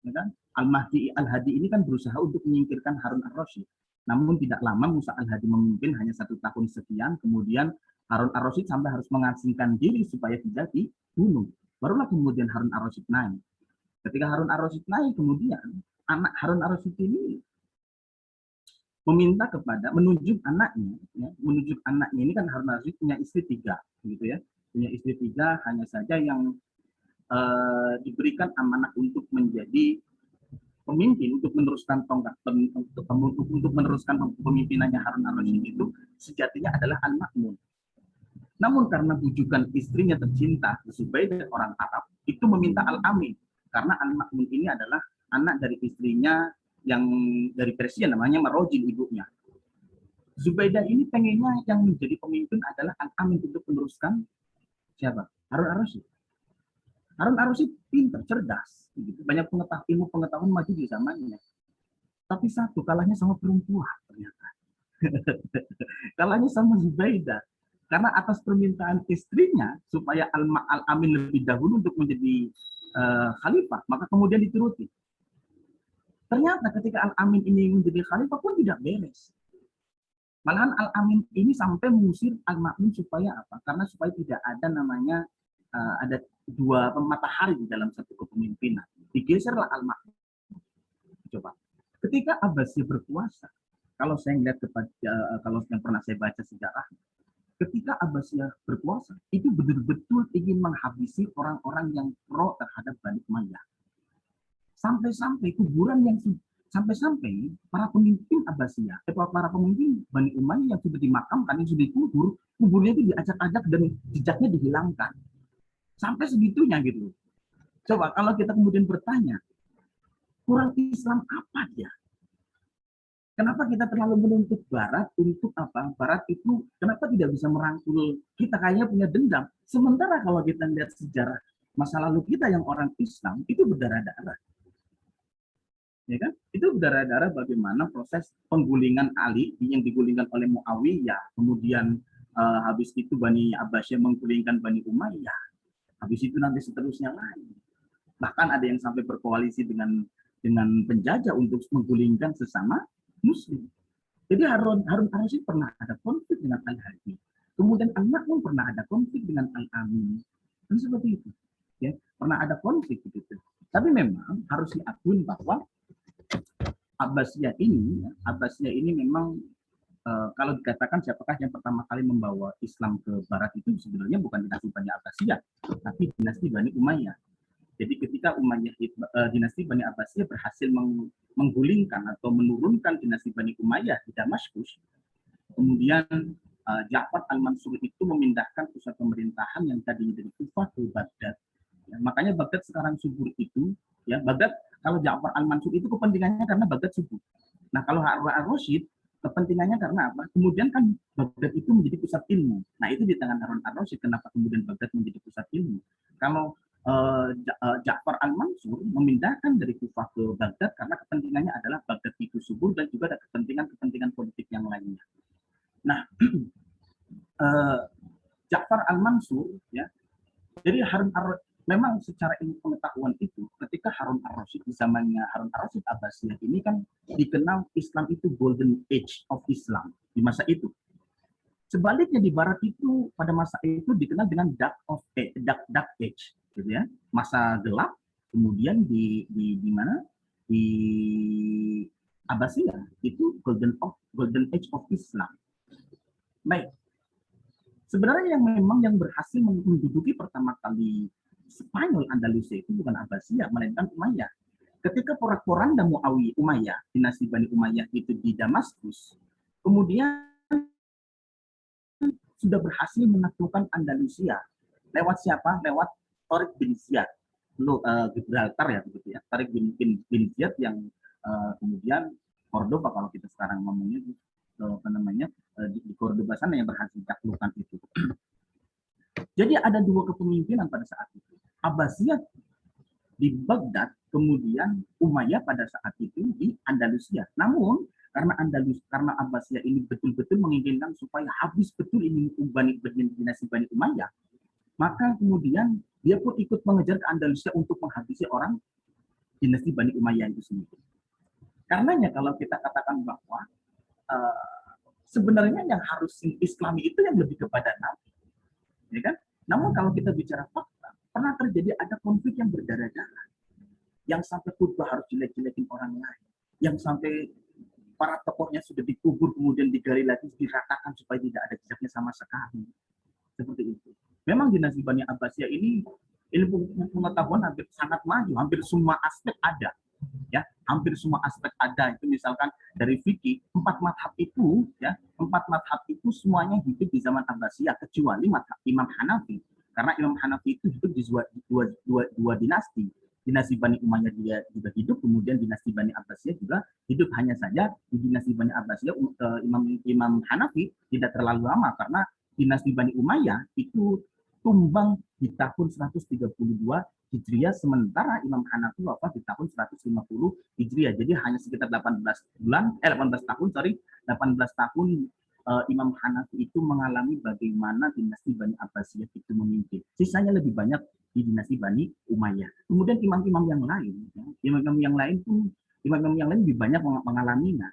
Ya kan? Al-Mahdi Al-Hadi ini kan berusaha untuk menyingkirkan Harun ar-Rasyid. Namun tidak lama Musa Al-Hadi memimpin hanya 1 tahun sekian, kemudian Harun ar-Rasyid sampai harus mengasingkan diri supaya tidak dibunuh. Barulah kemudian Harun ar-Rasyid naik. Ketika Harun ar-Rasyid naik, kemudian anak Harun ar-Rasyid ini meminta kepada menunjuk anaknya, ya, menunjuk anaknya ini kan Harun ar-Rasyid punya istri 3, gitu ya, punya istri 3, hanya saja yang diberikan amanah untuk menjadi pemimpin, untuk meneruskan tongkat, untuk meneruskan pemimpinannya Harun ar-Rasyid itu sejatinya adalah Al-Ma'mun. Namun karena bujukan istrinya tercinta, Zubaidah orang Arab, itu meminta Al-Amin. Karena Al-Ma'mun ini adalah anak dari istrinya yang dari Persia, namanya Marojin ibunya. Zubaidah ini pengennya yang menjadi pemimpin adalah Al-Amin untuk meneruskan siapa? Harun ar-Rasyid. Harun ar-Rasyid pintar, cerdas, gitu. Banyak ilmu pengetahuan maju di zamannya. Tapi satu, kalahnya sama perempuan ternyata. Kalahnya sama Zubaidah. Karena atas permintaan istrinya supaya Al-Amin lebih dahulu untuk menjadi khalifah, maka kemudian dituruti. Ternyata ketika Al-Amin ini menjadi khalifah pun tidak beres. Malahan Al-Amin ini sampai mengusir Al-Ma'mun supaya apa? Karena supaya tidak ada namanya ada 2 matahari di dalam satu kepemimpinan. Digeserlah Al-Ma'mun. Coba. Ketika Abbasiyah berkuasa, kalau saya melihat kalau yang pernah saya baca sejarah, ketika Abbasiyah berkuasa, itu betul-betul ingin menghabisi orang-orang yang pro terhadap Bani Umayyah. Sampai-sampai kuburan yang sampai-sampai para pemimpin Abbasiyah, para pemimpin Bani Umayyah yang sudah dimakamkan, yang sudah dikubur, kuburnya itu diacak-acak dan jejaknya dihilangkan. Sampai segitunya gitu. Coba kalau kita kemudian bertanya, kurang Islam apa dia? Kenapa kita terlalu menuntut Barat untuk apa? Barat itu kenapa tidak bisa merangkul kita, kayaknya punya dendam. Sementara kalau kita lihat sejarah masa lalu kita yang orang Islam itu berdarah-darah. Ya kan? Itu berdarah-darah bagaimana proses penggulingan Ali yang digulingkan oleh Muawiyah, kemudian habis itu Bani Abbasiyah menggulingkan Bani Umayyah. Habis itu nanti seterusnya lagi. Bahkan ada yang sampai berkoalisi dengan penjajah untuk menggulingkan sesama Muslim. Jadi Harun ar-Rasyid pernah ada konflik dengan Al-Hadi. Kemudian Al-Ma'mun pernah ada konflik dengan Al-Amin. Dan seperti itu. Ya, pernah ada konflik begitu. Tapi memang harus diakui bahwa Abbasiyah ini memang kalau dikatakan siapakah yang pertama kali membawa Islam ke Barat itu sebenarnya bukan dinasti Bani Abbasiyah, tapi dinasti Bani Umayyah. Jadi ketika dinasti Bani Abbasiyah berhasil menggulingkan atau menurunkan dinasti Bani Umayyah di Damaskus, kemudian Ja'far al-Mansur itu memindahkan pusat pemerintahan yang tadinya dari Kufah ke Baghdad. Ya, makanya Baghdad sekarang subur itu, ya Baghdad kalau Ja'far al-Mansur itu kepentingannya karena Baghdad subur. Nah kalau Harun ar-Rasyid kepentingannya karena apa? Kemudian kan Baghdad itu menjadi pusat ilmu. Nah itu di tangan Harun ar-Rasyid kenapa kemudian Baghdad menjadi pusat ilmu? Kalau Ja'far al-Mansur memindahkan dari Kufah ke Baghdad karena kepentingannya adalah Baghdad itu subur dan juga ada kepentingan politik yang lainnya. Nah, Ja'far al-Mansur, ya, jadi memang secara ilmu pengetahuan itu, ketika Harun ar-Rasyid di zamannya Harun ar-Rasyid Abbasiyah ini kan dikenal Islam itu golden age of Islam di masa itu. Sebaliknya di Barat itu pada masa itu dikenal dengan dark age, gitu ya, masa gelap. Kemudian di mana di Abbasiyah itu golden age of Islam. Baik, sebenarnya yang berhasil menduduki pertama kali Spanyol Andalusia itu bukan Abbasiyah, melainkan Umayyah. Ketika porak-poranda Umayyah, dinasti Bani Umayyah itu di Damaskus, kemudian sudah berhasil menaklukkan Andalusia. Lewat siapa? Lewat Tariq bin Ziyad. Gibraltar ya begitu ya. Tariq bin Ziyad yang kemudian Cordoba kalau kita sekarang ngomongnya di Cordoba sana yang berhasil ditaklukkan itu. Jadi ada dua kepemimpinan pada saat itu. Abbasiyah di Baghdad, kemudian Umayyah pada saat itu di Andalusia. Namun karena Abbasiyah ini betul-betul menginginkan supaya habis betul ini dinasti Bani Umayyah, maka kemudian dia pun ikut mengejar ke Andalusia untuk menghabisi orang dinasti Bani Umayyah itu sendiri. Karenanya kalau kita katakan bahwa sebenarnya yang harus Islami itu yang lebih kepada Nabi, ya kan? Namun kalau kita bicara fakta, pernah terjadi ada konflik yang berdarah-darah, yang sampai khutbah harus jelek-jelekin orang lain, yang sampai para tokohnya sudah dikubur kemudian digali lagi diratakan supaya tidak ada jejaknya sama sekali. Seperti itu. Memang dinasti Bani Abbasiyah ini ilmu pengetahuan hampir sangat maju, hampir semua aspek ada. Ya, hampir semua aspek ada. Itu misalkan dari fikih, 4 madhab itu semuanya hidup di zaman Abbasiyah kecuali madhab Imam Hanafi. Karena Imam Hanafi itu hidup di dua dinasti. Dinasti Bani Umayyah dia juga hidup, kemudian dinasti Bani Abbasiyah juga hidup. Hanya saja di dinasti Bani Abbasiyah Imam Hanafi tidak terlalu lama karena dinasti Bani Umayyah itu tumbang di tahun 132 Hijriah, sementara Imam Hanafi wafat di tahun 150 Hijriah. Jadi hanya sekitar 18 tahun Imam Hanafi itu mengalami bagaimana dinasti Bani Abbasiyah itu memimpin. Sisanya lebih banyak di dinasti Bani Umayyah. Kemudian imam-imam yang lain lebih banyak mengalaminya.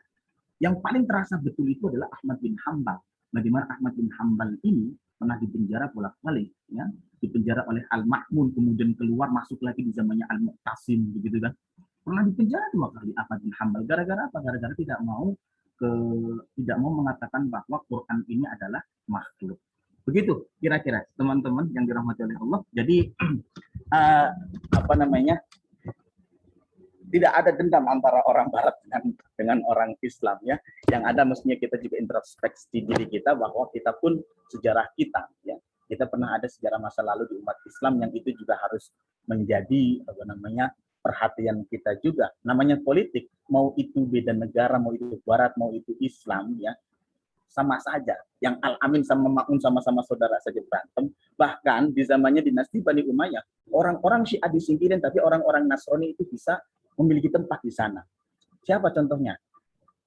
Yang paling terasa betul itu adalah Ahmad bin Hambal. Bagaimana Ahmad bin Hambal ini pernah dipenjara bolak-balik, ya, dipenjara oleh Al-Ma'mun, kemudian keluar masuk lagi di zamannya Al-Muqtasim, begitu kan? Pernah dipenjara 2 kali Ahmad bin Hambal. Gara-gara apa? Gara-gara tidak mau mengatakan bahwa Quran ini adalah makhluk. Begitu kira-kira teman-teman yang dirahmati oleh Allah. Jadi tidak ada dendam antara orang Barat dengan orang Islam, ya. Yang ada mestinya kita juga introspeksi diri kita bahwa kita pun sejarah kita, ya. Kita pernah ada sejarah masa lalu di umat Islam yang itu juga harus menjadi perhatian kita juga. Namanya politik, mau itu beda negara, mau itu Barat, mau itu Islam, ya. Sama saja. Yang Al-Amin sama Ma'mun sama-sama saudara saja berantem. Bahkan di zamannya dinasti Bani Umayyah, orang-orang Syiah disingkirin, tapi orang-orang Nasrani itu bisa memiliki tempat di sana. Siapa contohnya?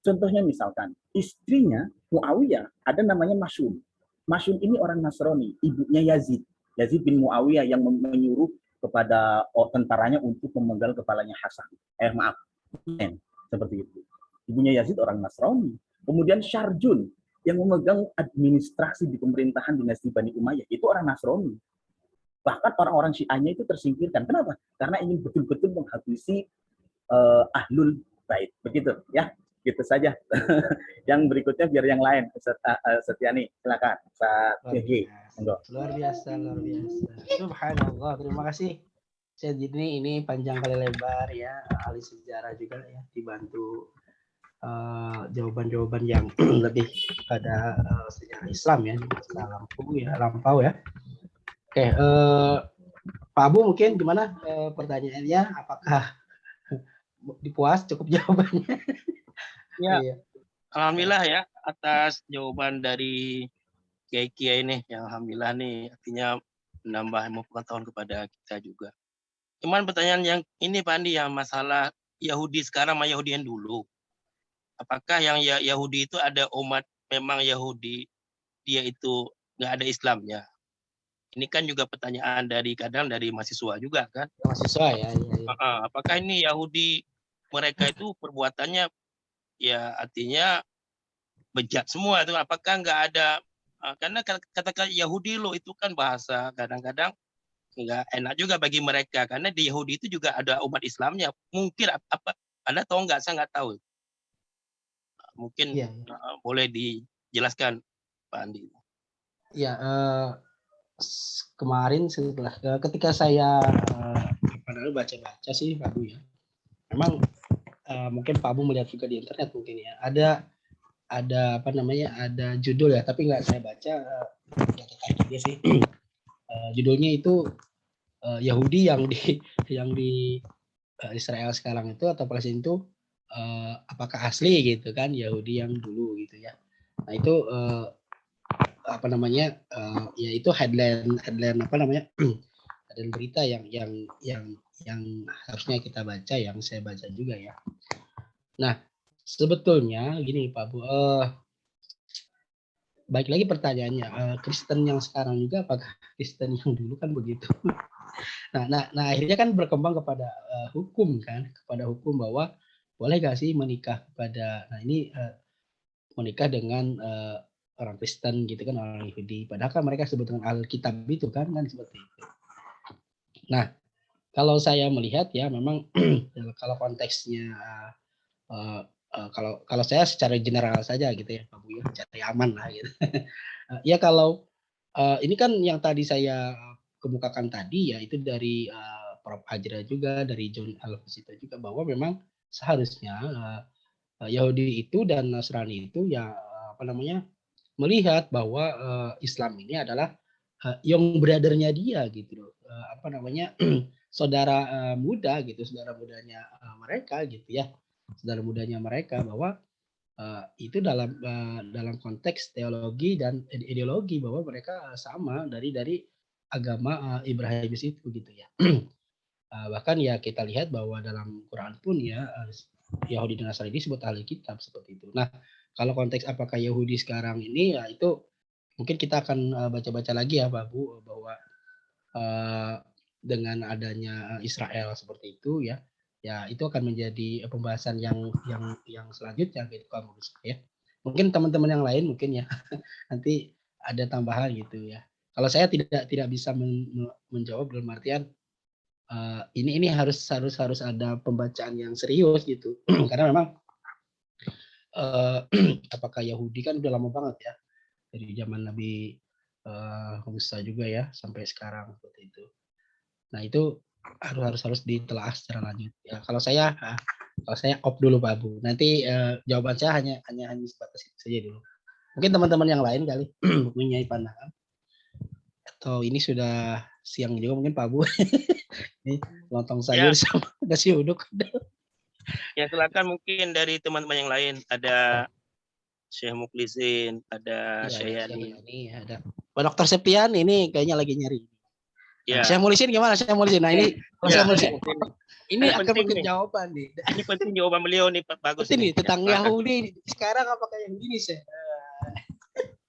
Contohnya misalkan, istrinya Muawiyah, ada namanya Masyun. Masyun ini orang Nasrani, ibunya Yazid. Yazid bin Muawiyah yang menyuruh kepada tentaranya untuk memenggal kepalanya Hasan. Seperti itu. Ibunya Yazid orang Nasrani. Kemudian Syarjun, yang memegang administrasi di pemerintahan dinasti Bani Umayyah, itu orang Nasrani. Bahkan orang-orang Syiahnya itu tersingkirkan. Kenapa? Karena ingin betul-betul menghabisi Ahlul Bait. Begitu, ya. Gitu saja. Yang berikutnya biar yang lain. Setiani, silakan.
Luar biasa. Subhanallah. Terima kasih. Jadi ini panjang kali lebar, ya. Ahli sejarah juga, ya. Dibantu jawaban-jawaban yang lebih pada sejarah Islam, ya, lampau ya. Oke, Pak Abu mungkin gimana pertanyaannya? Apakah dipuas cukup jawabannya?
Ya,
Iya.
Alhamdulillah ya atas jawaban dari Kiai ini. Yang alhamdulillah nih artinya menambah ilmu pengetahuan kepada kita juga. Cuman pertanyaan yang ini Pak Andi, yang masalah Yahudi sekarang sama Yahudi yang dulu. Apakah yang Yahudi itu ada umat memang Yahudi, dia itu nggak ada Islamnya? Ini kan juga pertanyaan kadang dari mahasiswa juga kan?
Mahasiswa ya.
Apakah ini Yahudi mereka itu perbuatannya ya artinya bejat semua itu? Apakah nggak ada? Karena kata-kata Yahudi lo itu kan bahasa kadang-kadang nggak enak juga bagi mereka, karena di Yahudi itu juga ada umat Islamnya. Mungkin apa? Anda tahu nggak? Saya nggak tahu. Mungkin boleh dijelaskan Pak Andi.
Ya, kemarin ketika saya baca-baca sih Pak Abu, ya. Memang mungkin Pak Abu melihat juga di internet mungkin, ya. ada apa namanya, ada judul ya, tapi nggak saya baca dia sih. Judulnya itu Yahudi yang di Israel sekarang itu atau Palestina itu apakah asli gitu kan, Yahudi yang dulu gitu ya. Nah itu apa namanya, ya itu headline apa namanya, headline berita yang harusnya kita baca, yang saya baca juga ya. Nah sebetulnya gini Pak Bu, baik lagi pertanyaannya, Kristen yang sekarang juga apakah Kristen yang dulu kan begitu. Nah akhirnya kan berkembang kepada hukum kan, kepada hukum bahwa boleh gak sih menikah kepada, nah ini menikah dengan orang Kristen gitu kan, orang Yahudi, padahal kan mereka sebut dengan Alkitab itu kan seperti itu. Nah kalau saya melihat ya memang kalau konteksnya kalau saya secara general saja gitu ya Pak Bu ya, cari aman lah gitu. Ya kalau ini kan yang tadi saya kemukakan tadi ya itu dari Prof. Ajra juga, dari John Alvasito juga, bahwa memang seharusnya Yahudi itu dan Nasrani itu ya apa namanya, melihat bahwa Islam ini adalah young brother-nya dia gitu loh, apa namanya, saudara muda gitu, saudara mudanya mereka gitu ya, saudara mudanya mereka, bahwa itu dalam konteks teologi dan ideologi bahwa mereka sama dari agama Ibrahimis itu gitu ya. Bahkan ya kita lihat bahwa dalam Quran pun ya Yahudi dan Nasrani disebut ahli kitab seperti itu. Nah, kalau konteks apakah Yahudi sekarang ini ya itu mungkin kita akan baca-baca lagi ya Pak Bu, bahwa dengan adanya Israel seperti itu ya, ya itu akan menjadi pembahasan yang selanjutnya gitu kalau menurut saya. Mungkin teman-teman yang lain mungkin ya nanti ada tambahan gitu ya. Kalau saya tidak bisa menjawab dalam artian ini harus ada pembacaan yang serius gitu. Karena memang apakah Yahudi kan udah lama banget ya, dari zaman Nabi Musa juga ya sampai sekarang seperti itu. Nah itu harus ditelaah secara lanjut. Ya kalau saya off dulu Pak Abu. Nanti jawaban saya hanya sebatas itu saja dulu. Mungkin teman-teman yang lain kali punya pandangan. Atau ini sudah siang juga mungkin Pak Abu. Ini lontong sayur sama nasi uduk.
Ya silakan mungkin dari teman-teman yang lain, ada Syekh Muklisin, ada Syekh Yani.
Ini ada Pak Dokter Sepian ini kayaknya lagi nyari.
Ya.
Syekh Muklisin gimana Syekh Muklisin? Nah ini Syekh Muklisin. Ini akan mungkin jawaban nih.
Ini penting jawaban beliau nih Pak, bagus
ini. Tentang Yahudi sekarang apakah Yahudi nih Syekh?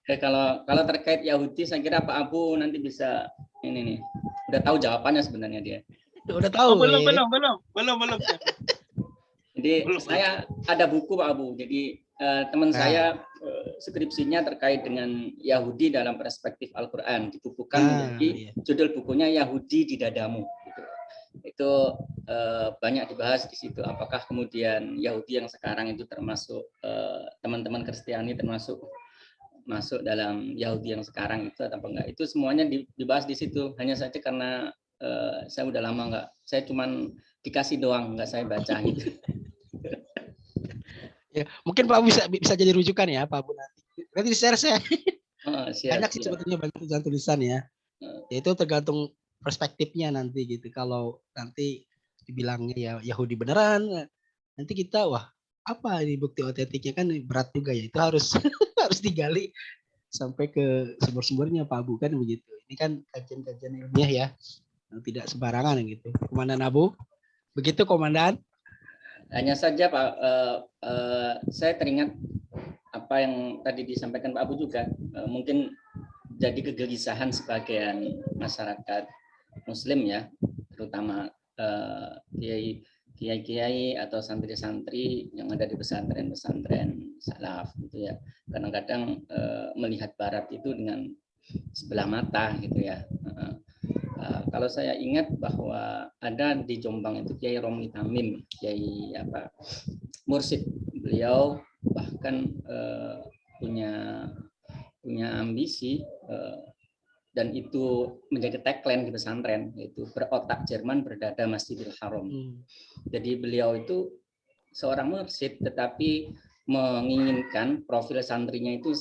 Kalau terkait Yahudi saya kira Pak Abu nanti bisa ini nih. Udah tahu jawabannya sebenarnya dia.
Udah tahu.
Belum.
Jadi saya ada buku Pak Abu. Jadi teman saya skripsinya terkait dengan Yahudi dalam perspektif Al-Qur'an, dibukukan menjadi judul bukunya Yahudi di Dadamu. Gitu. Itu banyak dibahas di situ. Apakah kemudian Yahudi yang sekarang itu termasuk teman-teman Kristiani termasuk masuk dalam Yahudi yang sekarang itu atau enggak? Itu semuanya dibahas di situ. Hanya saja karena saya udah lama saya cuman dikasih doang, enggak saya baca gitu.
Ya, mungkin Pak bisa jadi rujukan ya Pak Bu nanti di-share saya. Banyak sih sebetulnya banyak tulisan ya. Itu tergantung perspektifnya nanti gitu. Kalau nanti dibilangnya ya Yahudi beneran, nanti kita wah apa ini bukti otentiknya, kan berat juga ya. Itu harus harus digali sampai ke sumber-sumbernya Pak Bu kan begitu. Ini kan kajian-kajian ilmiah ya, yang tidak sembarangan gitu. Komandan Abu, begitu Komandan?
Hanya saja Pak, saya teringat apa yang tadi disampaikan Pak Abu juga, mungkin jadi kegelisahan sebagian masyarakat Muslim ya, terutama kiai-kiai atau santri-santri yang ada di pesantren-pesantren salaf gitu ya. Kadang-kadang melihat Barat itu dengan sebelah mata gitu ya. Kalau saya ingat bahwa ada di Jombang itu Kiai Romli Tamim, Kiai mursyid beliau bahkan punya ambisi dan itu menjadi tagline di pesantren, yaitu berotak Jerman berdada Masjidil Haram. Jadi beliau itu seorang mursyid tetapi menginginkan profil santrinya itu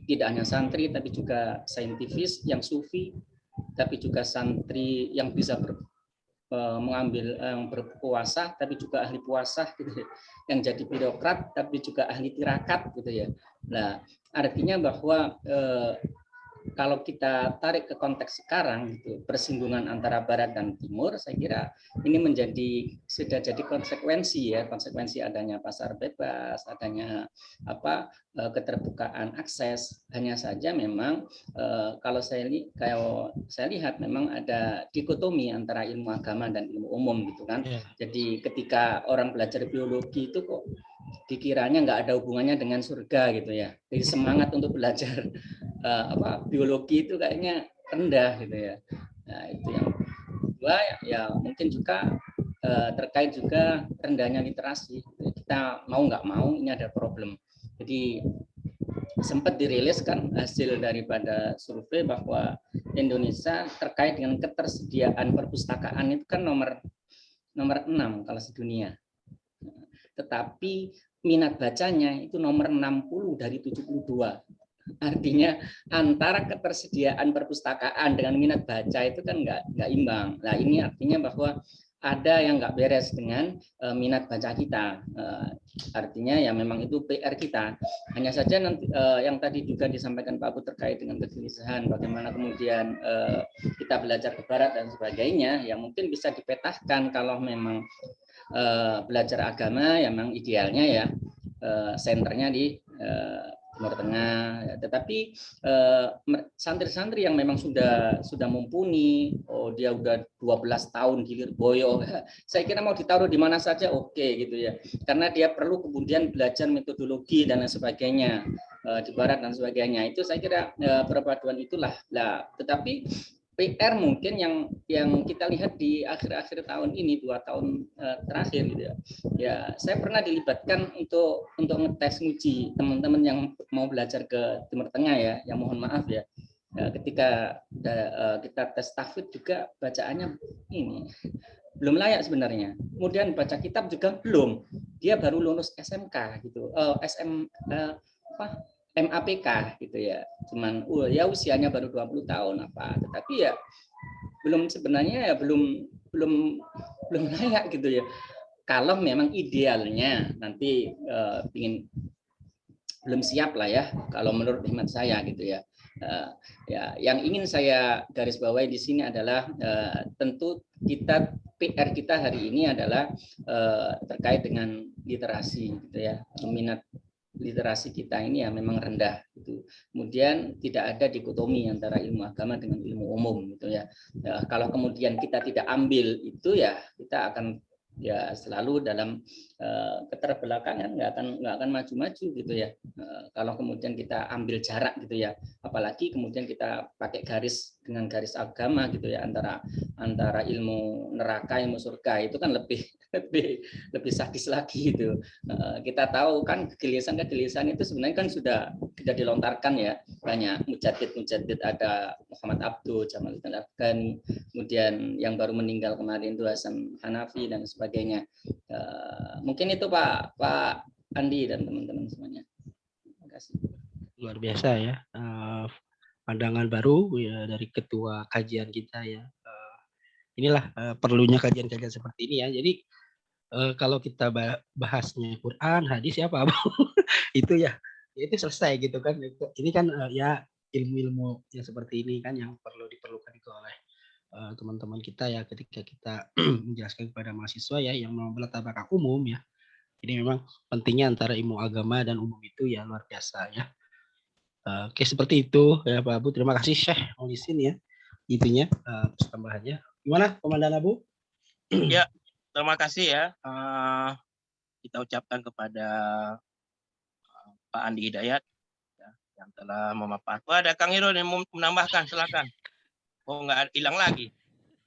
tidak hanya santri tapi juga saintifis yang sufi, tapi juga santri yang bisa mengambil yang berpuasa tapi juga ahli puasa gitu ya. Yang jadi birokrat tapi juga ahli tirakat gitu ya. Nah, artinya bahwa kalau kita tarik ke konteks sekarang gitu, persinggungan antara barat dan timur, saya kira ini sudah jadi konsekuensi adanya pasar bebas, adanya keterbukaan akses. Hanya saja memang kalau saya lihat memang ada dikotomi antara ilmu agama dan ilmu umum gitu kan. Jadi ketika orang belajar biologi itu kok dikiranya nggak ada hubungannya dengan surga gitu ya. Jadi semangat untuk belajar biologi itu kayaknya rendah gitu ya. Nah, itu yang kedua ya mungkin juga terkait juga rendahnya literasi. Kita mau nggak mau ini ada problem. Jadi sempat dirilis kan hasil daripada survei bahwa Indonesia terkait dengan ketersediaan perpustakaan itu kan nomor 6 kalau sedunia. Tetapi minat bacanya itu nomor 60 dari 72. Artinya antara ketersediaan perpustakaan dengan minat baca itu kan nggak imbang. Nah ini artinya bahwa ada yang nggak beres dengan minat baca kita. Artinya ya memang itu PR kita. Hanya saja nanti yang tadi juga disampaikan Pak Abu terkait dengan kegelisahan, bagaimana kemudian kita belajar ke barat dan sebagainya, yang mungkin bisa dipetahkan kalau memang belajar agama, ya memang idealnya ya senternya di Timur Tengah, tetapi santri-santri yang memang sudah mumpuni, dia udah 12 tahun di Lirboyo, saya kira mau ditaruh di mana saja oke gitu ya, karena dia perlu kemudian belajar metodologi dan lain sebagainya di barat dan sebagainya, itu saya kira perpaduan itulah. Nah, tetapi PR mungkin yang kita lihat di akhir-akhir tahun ini, 2 tahun terakhir gitu ya. Ya, saya pernah dilibatkan untuk ngetes nguji teman-teman yang mau belajar ke Timur Tengah ya, yang mohon maaf ya. Ketika kita tes tahfidz juga bacaannya ini belum layak sebenarnya. Kemudian baca kitab juga belum. Dia baru lulus SMK gitu. MAPK gitu ya, cuman ya usianya baru 20 tahun tetapi ya sebenarnya belum layak gitu ya. Kalau memang idealnya nanti belum siap lah ya, kalau menurut hemat saya gitu ya. Ya, yang ingin saya garis bawahi di sini adalah tentu PR kita hari ini adalah terkait dengan literasi gitu ya, minat literasi kita ini ya memang rendah gitu. Kemudian tidak ada dikotomi antara ilmu agama dengan ilmu umum gitu ya. Kalau kemudian kita tidak ambil itu ya kita akan ya selalu dalam keterbelakangan, nggak akan maju-maju gitu ya. Kalau kemudian kita ambil jarak gitu ya, apalagi kemudian kita pakai garis dengan garis agama gitu ya, antara ilmu neraka, ilmu surga, itu kan lebih sadis lagi gitu. Kita tahu kan kegelisahan itu sebenarnya kan sudah dilontarkan ya, banyak mujadid, ada Muhammad Abduh, Jamaluddin Afghani, kemudian yang baru meninggal kemarin itu Hasan Hanafi dan sebagainya. Mungkin itu Pak Andi dan teman-teman semuanya. Terima kasih.
Luar biasa ya, pandangan baru ya dari ketua kajian kita ya. Inilah perlunya kajian-kajian seperti ini ya. Jadi kalau kita bahasnya Quran, hadis ya Pak Abu, itu ya itu selesai gitu kan. Ini kan ya ilmu-ilmu yang seperti ini kan yang diperlukan itu oleh teman-teman kita ya ketika kita menjelaskan kepada mahasiswa ya yang mau belajar tabaka umum ya. Ini memang pentingnya antara ilmu agama dan umum itu ya luar biasa ya. Oke, seperti itu ya Pak Abu. Terima kasih Syekh Maulisin ya itunya tambahannya. Gimana Komandan Abu?
Ya, terima kasih ya. Kita ucapkan kepada Pak Andi Hidayat ya, yang telah memaparkan. Ada Kang Irul yang mau menambahkan, silakan. Nggak hilang lagi.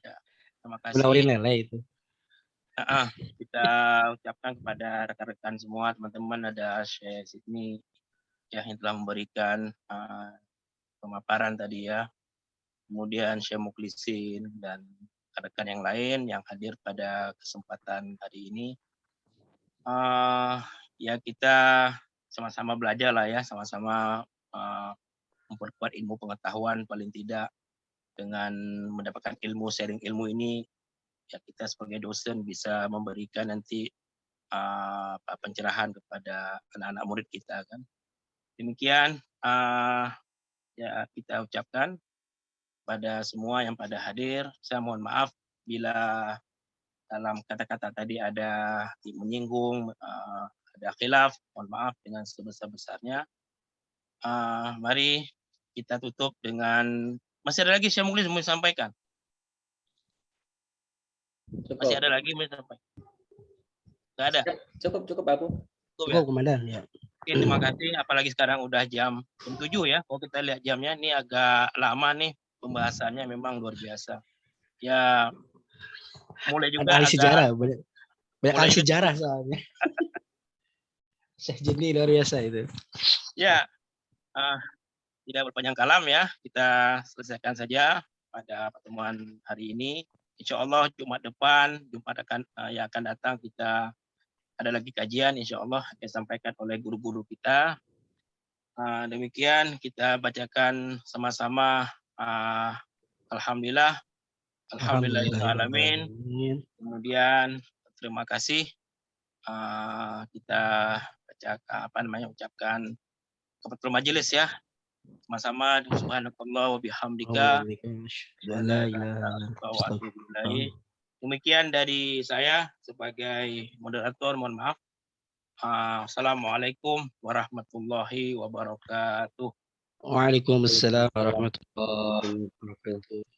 Ya, terima kasih.
Menawarin lele itu.
Kita ucapkan kepada rekan-rekan semua, teman-teman, ada Syekh Sidney ya, yang telah memberikan pemaparan tadi ya. Kemudian Syekh Muklisin dan rekan-rekan yang lain yang hadir pada kesempatan hari ini. Ya kita sama-sama belajar lah ya, sama-sama memperkuat ilmu pengetahuan paling tidak dengan mendapatkan ilmu, sharing ilmu ini ya kita sebagai dosen bisa memberikan nanti pencerahan kepada anak-anak murid kita kan. Demikian ya kita ucapkan pada semua yang pada hadir. Saya mohon maaf bila dalam kata-kata tadi ada menyinggung, ada khilaf, mohon maaf dengan sebesar-besarnya. Mari kita tutup dengan, masih ada lagi Syekh Mukhlis mau sampaikan? Masih ada lagi mau sampaikan? Nggak ada?
Cukup Abu.
Cukup Komandan ya.
Oke, terima kasih. Apalagi sekarang udah jam 7 ya. Kalau kita lihat jamnya ini agak lama nih pembahasannya, memang luar biasa. Ya mulai juga
Ahli
agak
sejarah, banyak ahli
juga-
sejarah soalnya. Syekh Jidni luar biasa itu.
Ya, tidak berpanjang kalam ya. Kita selesaikan saja pada pertemuan hari ini. Insya Allah Jumat depan, Jumat yang akan datang kita ada lagi kajian, insya Allah akan disampaikan oleh guru-guru kita. Demikian kita bacakan sama-sama. Alhamdulillah, alhamdulillahirrahmanirrahim. Kemudian terima kasih. Kita ucapkan kepada majelis ya. Sama-sama subhanakallah wa bihamdika. Demikian dari saya sebagai moderator, mohon maaf. Assalamualaikum warahmatullahi wabarakatuh.
Waalaikumsalam warahmatullahi wabarakatuh.